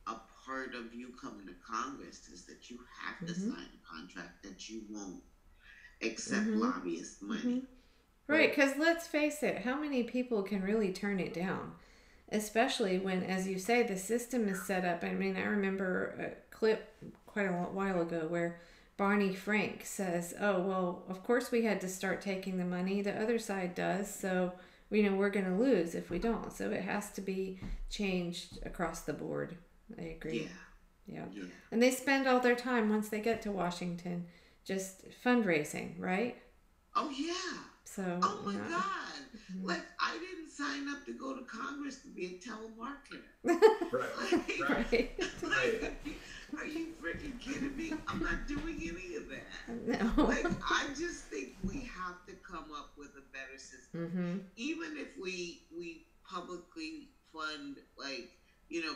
A part of you coming to Congress is that you have to sign a contract that you won't accept lobbyist money. Right, because let's face it, how many people can really turn it down? Especially when, as you say, the system is set up. I mean, I remember a clip quite a while ago where Barney Frank says, "Oh, well, of course we had to start taking the money. The other side does, so we're going to lose if we don't. So it has to be changed across the board." I agree. Yeah. And they spend all their time once they get to Washington just fundraising, right? Oh yeah. So. Oh my God! Like I didn't sign up to go to Congress to be a telemarketer. Right. Are you freaking kidding me? I'm not doing any of that. No. Like I just think we have to come up with a better system. Even if we publicly fund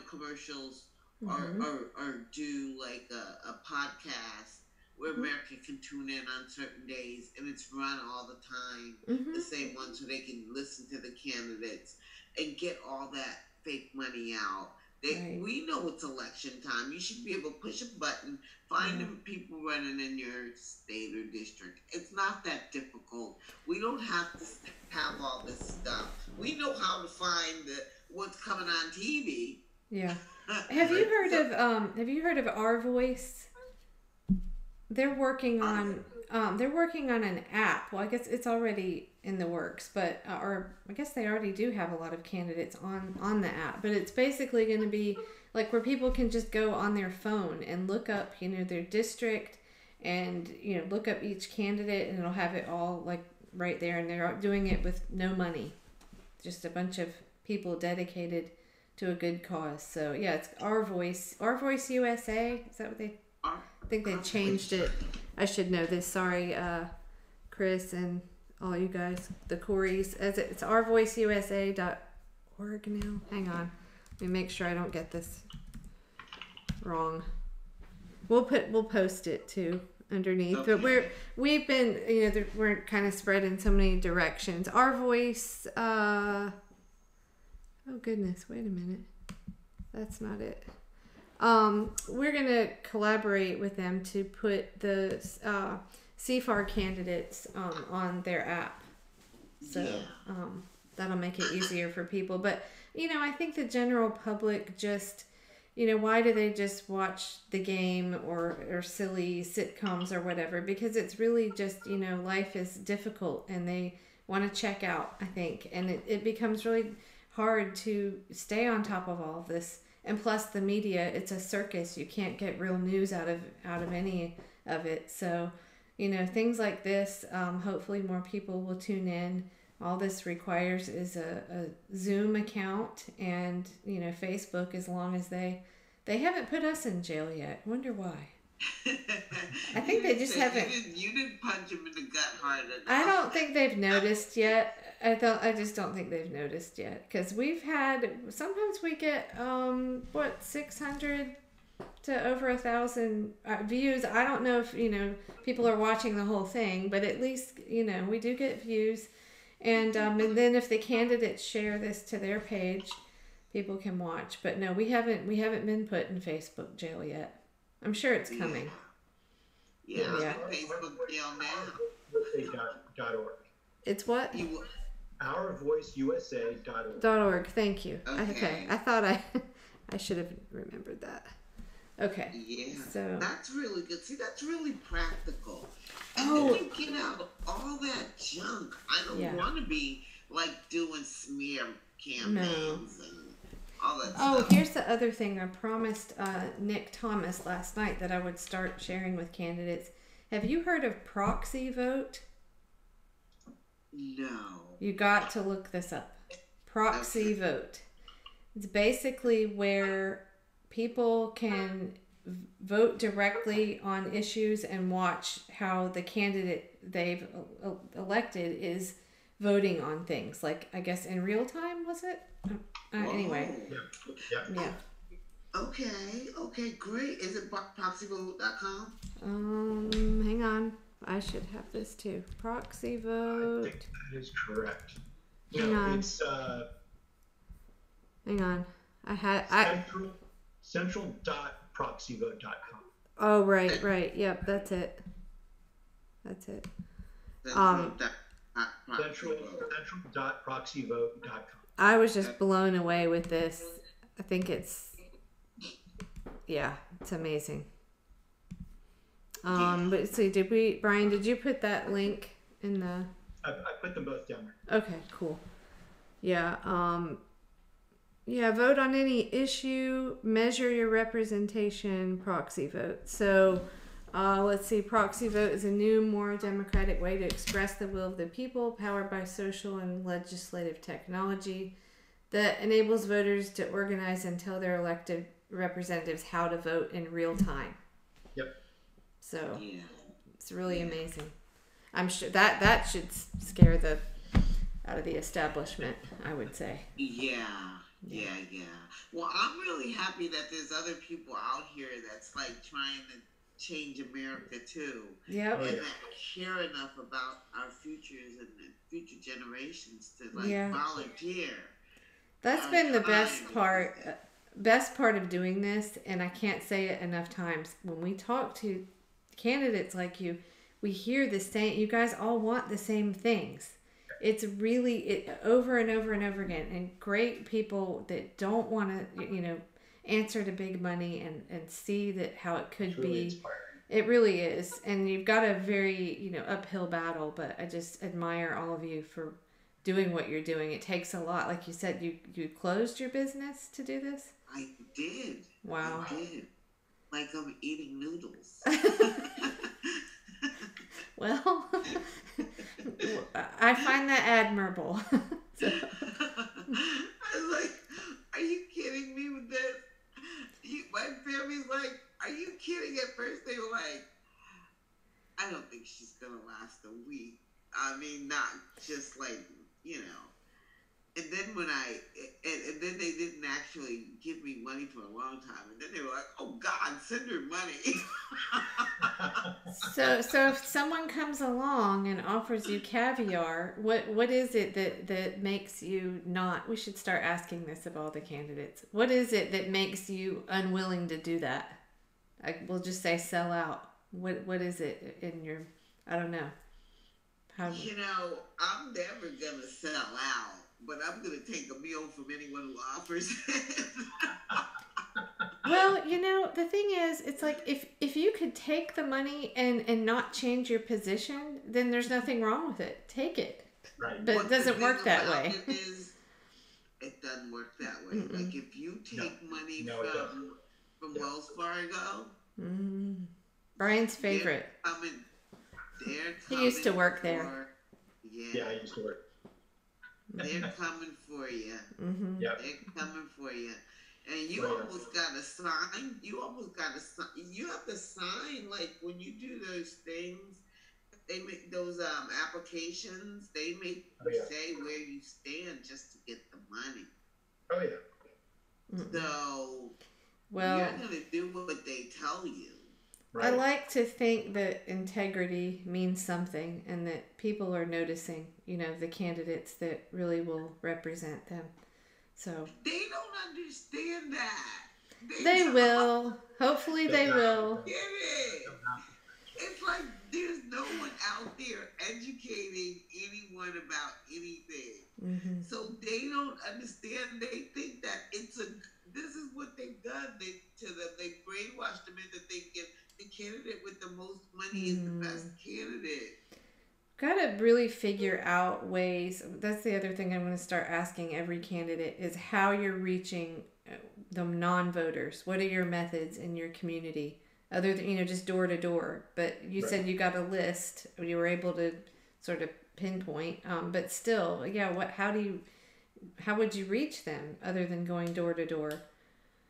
commercials or do like a podcast where America can tune in on certain days and it's run all the time, the same one, so they can listen to the candidates and get all that fake money out. We know it's election time. You should be able to push a button, find the people running in your state or district. It's not that difficult. We don't have to have all this stuff. We know how to find what's coming on TV. Yeah. Have you heard of Our Voice? They're working on an app. Well, I guess it's already in the works, but or I guess they already do have a lot of candidates on the app. But it's basically going to be like where people can just go on their phone and look up, their district and look up each candidate, and it'll have it all like right there. And they're doing it with no money, just a bunch of people dedicated to a good cause. So yeah, it's Our Voice USA. Is that what they? I think they changed it. I should know this. Sorry, Chris and all you guys, the Corys. It's ourvoiceusa.org now. Hang on. Let me make sure I don't get this wrong. We'll post it too underneath. Okay. But we've been we're kind of spread in so many directions. Our Voice. Oh goodness! Wait a minute. That's not it. We're going to collaborate with them to put the CFAR candidates on their app. So that'll make it easier for people. But, I think the general public just, why do they just watch the game or silly sitcoms or whatever? Because it's really just, life is difficult and they want to check out, I think. And it becomes really hard to stay on top of all of this. And plus the media, it's a circus. You can't get real news out of any of it. So, things like this, hopefully more people will tune in. All this requires is a Zoom account and, Facebook, as long as they haven't put us in jail yet. Wonder why. I think they just haven't. You didn't punch him in the gut hard enough. I don't think they've noticed yet. I just don't think they've noticed yet, because sometimes we get 600 to over 1,000 views. I don't know if people are watching the whole thing, but at least we do get views, and then if the candidates share this to their page, people can watch. But no, we haven't been put in Facebook jail yet. I'm sure it's coming. Yeah. Facebook jail now. .org. It's what? ourvoiceusa.org. .org. Thank you. Okay. I thought I should have remembered that. Okay. Yeah. So that's really good. See, that's really practical. And then you get out all that junk. I don't want to be like doing smear campaigns and all that stuff. Here's the other thing. I promised Nick Thomas last night that I would start sharing with candidates. Have you heard of proxy vote? No. You got to look this up. Proxy vote. It's basically where people can vote directly on issues and watch how the candidate they've elected is voting on things. Like, I guess in real time, was it? Anyway. Yeah. Okay, great. Is it proxyvote.com? Hang on. I should have this too. Proxy vote. I think that is correct. Hang on. It's hang on. Central.proxyvote.com. Oh, right. Yep, that's it. That's it. Um, Central.proxyvote.com. I was just blown away with this. I think it's amazing. But see, Brian, did you put that link in the? I put them both down there. Okay, cool. Yeah. Vote on any issue, measure your representation, proxy vote. So, let's see, proxy vote is a new, more democratic way to express the will of the people, powered by social and legislative technology that enables voters to organize and tell their elected representatives how to vote in real time. Yep. So, it's really amazing. I'm sure that should scare the out of the establishment, I would say. Yeah. Well, I'm really happy that there's other people out here that's like trying to change America too. Yep. And that care enough about our futures and the future generations to volunteer. That's been the best part of doing this, and I can't say it enough times. When we talk to candidates like you, we hear the same. You guys all want the same things. It's really over and over and over again, and great people that don't want to, answer to big money and see that how it could be. Inspiring. It really is, and you've got a very uphill battle. But I just admire all of you for doing what you're doing. It takes a lot, like you said. You closed your business to do this. I did. Wow. I did. Like I'm eating noodles. Well, I find that admirable. So. I was like, are you kidding me with this? My family's like, are you kidding? At first they were like, I don't think she's going to last a week. I mean, not just like, And then and then they didn't actually give me money for a long time. And then they were like, oh God, send her money. So if someone comes along and offers you caviar, what is it that makes you not? We should start asking this of all the candidates. What is it that makes you unwilling to do that? We'll just say sell out. What is it in your? I don't know. I'm never gonna sell out, but I'm gonna take a meal from anyone who offers it. Well, the thing is, it's like if you could take the money and not change your position, then there's nothing wrong with it. Take it. Right. But it doesn't work that way. It doesn't work that way. Mm-mm. Like if you take money from Wells Fargo, Brian's favorite. He used to work there. Yeah, I used to work. They're coming for you. Mm-hmm. Yep. They're coming for you. And you almost got to sign. You have to sign, like, when you do those things, they make those applications, they make you say where you stand just to get the money. Oh, yeah. So, you're going to do what they tell you. Right. I like to think that integrity means something and that people are noticing, the candidates that really will represent them. So they don't understand that. They will. Hopefully they will. Get it? It's like there's no one out there educating anyone about anything. Mm-hmm. So they don't understand. They think that this is what they've done. They brainwashed them into thinking the candidate with the most money is the best candidate. Got to really figure out ways. That's the other thing I'm going to start asking every candidate is how you're reaching the non-voters. What are your methods in your community other than, just door to door? But you said you got a list. You were able to sort of pinpoint. But still, how would you reach them other than going door to door?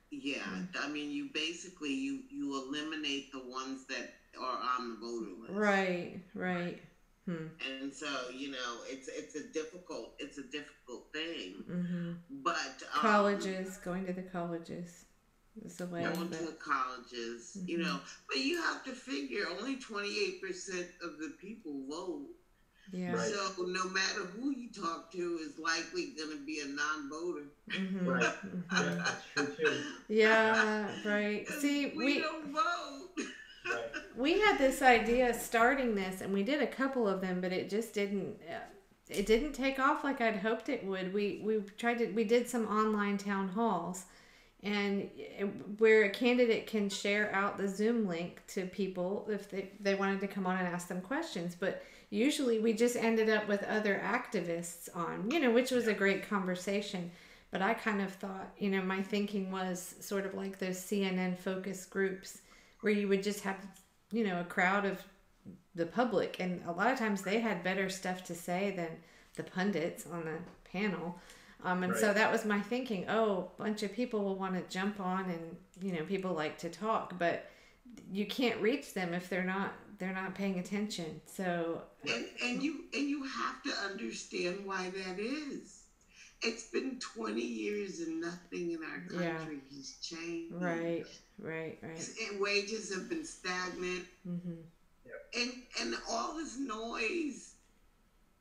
Yeah. I mean, you basically, you eliminate the ones that are on the voter list. Right. And so, it's a difficult thing. Mm-hmm. But going to the colleges is the way. Going to the colleges, but you have to figure only 28% of the people vote. Yeah. Right. So no matter who you talk to is likely going to be a non-voter. Mm-hmm. Right. Mm-hmm. Yeah, that's true too. Yeah. Yeah, right. 'Cause See, we don't vote. Right. we had this idea starting this, and we did a couple of them, but it just didn't. It didn't take off like I'd hoped it would. We did some online town halls, and where a candidate can share out the Zoom link to people if they wanted to come on and ask them questions. But usually we just ended up with other activists on, which was a great conversation. But I kind of thought, my thinking was sort of like those CNN focus groups where you would just have, a crowd of the public. And a lot of times they had better stuff to say than the pundits on the panel. And so Right. that was my thinking. Oh, a bunch of people will want to jump on, and people like to talk, but you can't reach them if they're not paying attention. So And you have to understand why that is. It's been 20 years and nothing in our yeah, country has changed. right. And wages have been stagnant, Mm-hmm. and all this noise.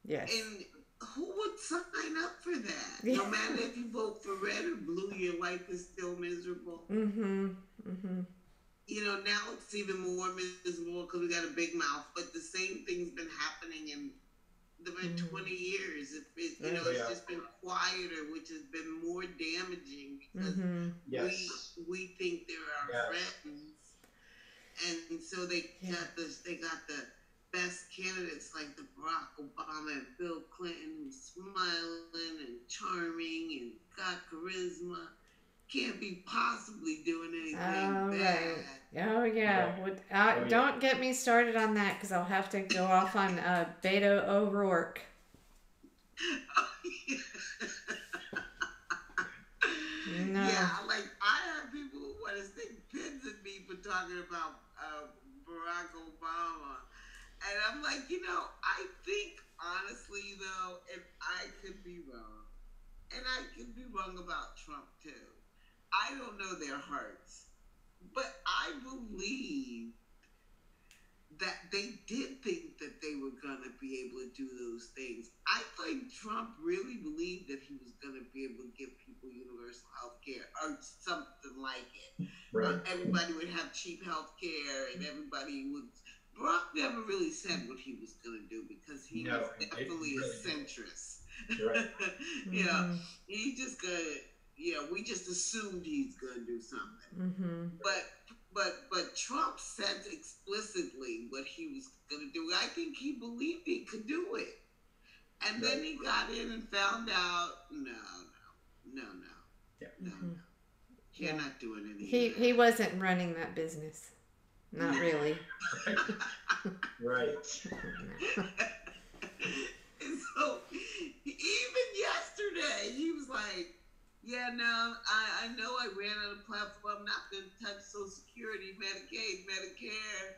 Yes. And who would sign up for that? Yeah. No matter if you vote for red or blue, your life is still miserable. Mm-hmm. Mm-hmm. Now it's even more miserable because we got a big mouth. But the same thing's been happening in the 20 years. It's Yeah. just been quieter, which has been more damaging because Mm-hmm. Yes. we think they're our Yeah. friends, and so they got the best candidates like the Barack Obama and Bill Clinton, who's smiling and charming and got charisma. Can't be possibly doing anything Oh, bad. right. Oh, yeah. Yeah. Don't get me started on that, because I'll have to go off on Beto O'Rourke. No. Yeah, like I have people who want to stick pins in me for talking about Barack Obama, and I'm like, I think honestly though, and I could be wrong, and I could be wrong about Trump too. I don't know their hearts, but I believe that they did think that they were going to be able to do those things. I think Trump really believed that he was going to be able to give people universal health care or something like it. Right. Everybody would have cheap health care and everybody would. Barack never really said what he was going to do because he was definitely a centrist. Right. Mm-hmm. He just going to, we just assumed he's going to do something. Mm-hmm. But Trump said explicitly what he was going to do. I think he believed he could do it. And then he got in and found out, no. Yeah. No. You're not doing anything. He wasn't running that business. Not really. Right. And so even yesterday, he was like, yeah, no, I know I ran on a platform. I'm not going to touch Social Security, Medicaid, Medicare.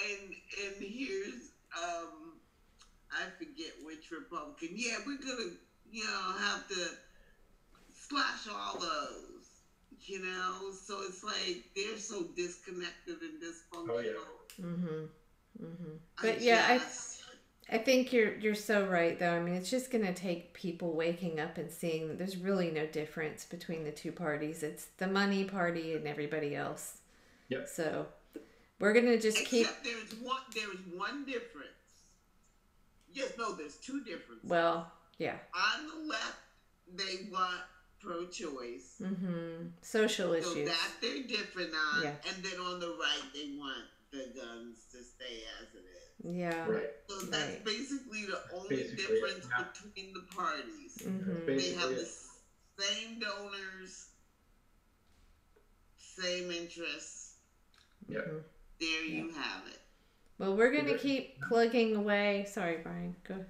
And here's, I forget which Republican. Yeah, we're going to, have to slash all those. So it's like they're so disconnected and dysfunctional. Oh, yeah. Mm-hmm. Mm-hmm. But I think you're so right, though. I mean, it's just going to take people waking up and seeing that there's really no difference between the two parties. It's the money party and everybody else. Yep. So we're going to just keep. Except there's one difference. Yes, no, there's two differences. Well, yeah. On the left, they want pro-choice. Mm-hmm. Social issues. So that they're different on. Yeah. And then on the right, they want the guns to stay as it is. Yeah. Right. So that's basically the only difference between the parties. Mm-hmm. They have the same donors, same interests. Yeah. Mm-hmm. There you have it. Well, we're going to keep plugging away. Sorry, Brian. Go.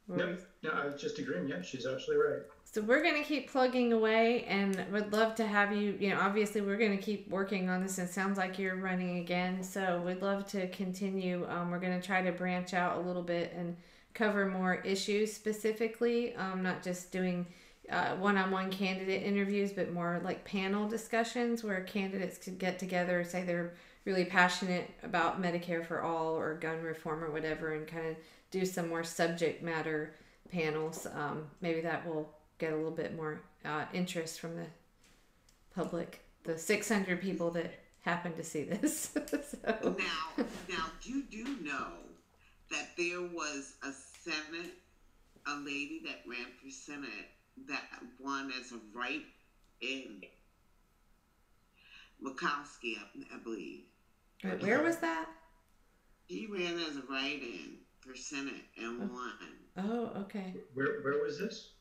No, I was just agreeing. Yeah, she's absolutely right. So we're going to keep plugging away, and would love to have you, obviously we're going to keep working on this. It sounds like you're running again, so we'd love to continue. We're going to try to branch out a little bit and cover more issues specifically, not just doing one-on-one candidate interviews, but more like panel discussions where candidates could get together, say they're really passionate about Medicare for all or gun reform or whatever, and kind of do some more subject matter panels. Maybe that will get a little bit more interest from the public, the 600 people that happen to see this. So. Now, you do know that there was a lady that ran for Senate that won as a write-in. Murkowski, I believe. Wait, where was that? He ran as a write-in for Senate and won. Oh, okay. Where was this?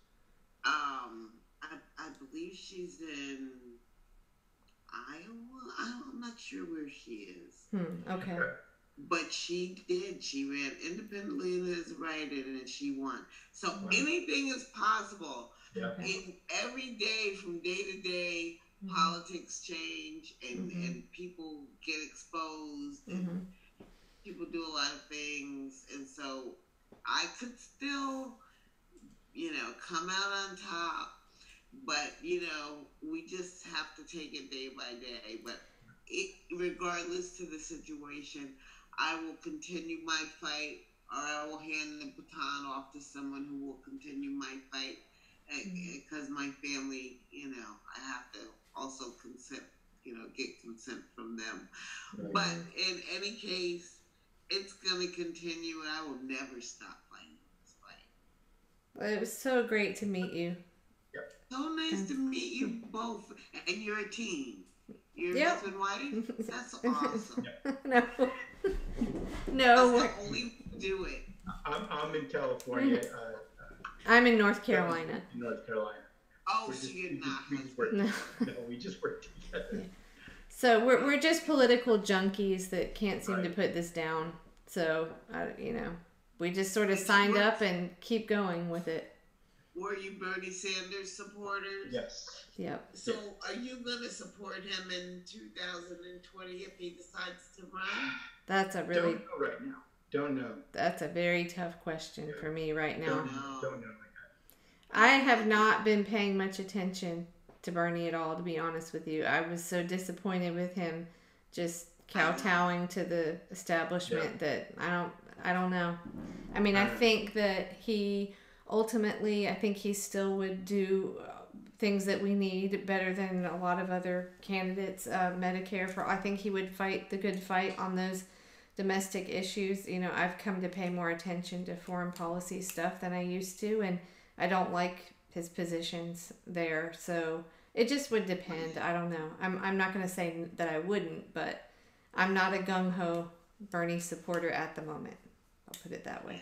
I believe she's in Iowa. I'm not sure where she is. Okay. But she did. She ran independently as a write-in and she won. So anything is possible. Yeah. In every day, from day to day, politics change and people get exposed and people do a lot of things. And so I could still, come out on top. But, we just have to take it day by day. But regardless to the situation, I will continue my fight, or I will hand the baton off to someone who will continue my fight. Because my family, I have to also consent, get consent from them. Right. But in any case, it's going to continue, and I will never stop fighting this fight. Well, it was so great to meet you. So nice to meet you both, and you're a team. You're husband and wife? That's awesome. No. That's the only way to do it. I'm in California. I'm in North Carolina. In North Carolina. Oh, so you're not. No, we just work together. Yeah. So we're just political junkies that can't seem to put this down. So, we just sort of signed up and keep going with it. Were you Bernie Sanders supporters? Yes. Yep. So are you going to support him in 2020 if he decides to run? That's a really... Don't know right now. Don't know. That's a very tough question for me right now. Don't know. I have not been paying much attention to Bernie at all, to be honest with you. I was so disappointed with him just kowtowing to the establishment that I don't know. I mean, I think that he ultimately, I think he still would do things that we need better than a lot of other candidates. Medicare for, I think he would fight the good fight on those domestic issues. I've come to pay more attention to foreign policy stuff than I used to, and I don't like his positions there. So it just would depend. I don't know. I'm not going to say that I wouldn't, but I'm not a gung-ho Bernie supporter at the moment. I'll put it that way.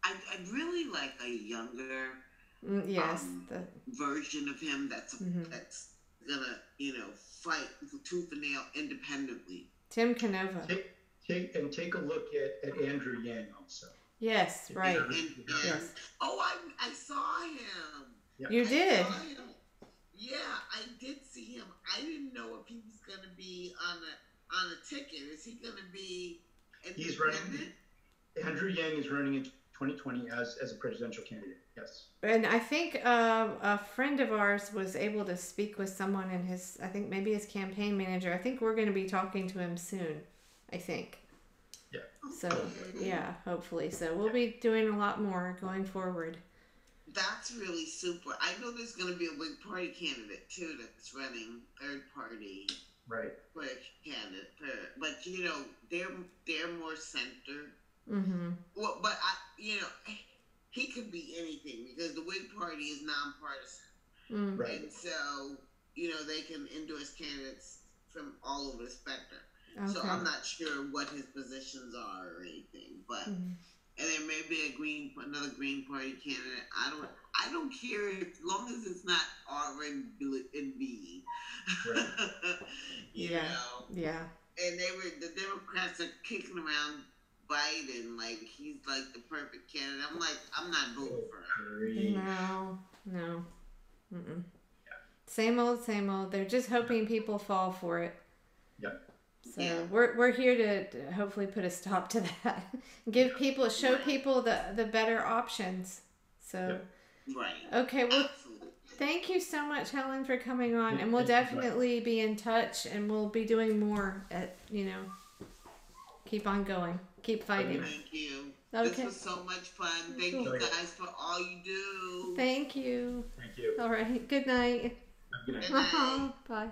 I'd really like a younger version of him that's gonna fight tooth and nail independently. Tim Canova. Take a look at Andrew Yang also. Yes, right. Yes. Oh, I saw him. Yep. You did. Yeah, I did see him. I didn't know if he was gonna be on a ticket. Is he gonna be independent? He's running. Andrew Yang is running in 2020 as a presidential candidate. Yes. And I think a friend of ours was able to speak with someone in I think maybe his campaign manager. I think we're going to be talking to him soon. I think. Yeah. So yeah, hopefully. So we'll be doing a lot more going forward. That's really super. I know there's going to be a Whig Party candidate too that's running third party. Right. Candidate, but they're more center. Mm-hmm. Well, but he could be anything because the Whig Party is nonpartisan, right? And so they can endorse candidates from all over the spectrum. Okay. So I'm not sure what his positions are or anything, but and there may be another Green Party candidate. I don't care as long as it's not R and B. Right. you Yeah. know. Yeah. And the Democrats are kicking around Biden like he's like the perfect candidate. I'm like, I'm not voting for him. No. Mm-mm. Same old. They're just hoping people fall for it. Yep. So we're here to hopefully put a stop to that. Show people the better options. So right. Okay, well, thank you so much, Helen, for coming on, and we'll definitely be in touch, and we'll be doing more Keep on going. Keep fighting. Thank you. Okay. This was so much fun. Thank you guys for all you do. Thank you. Thank you. All right. Good night. Good night. Good night. Bye.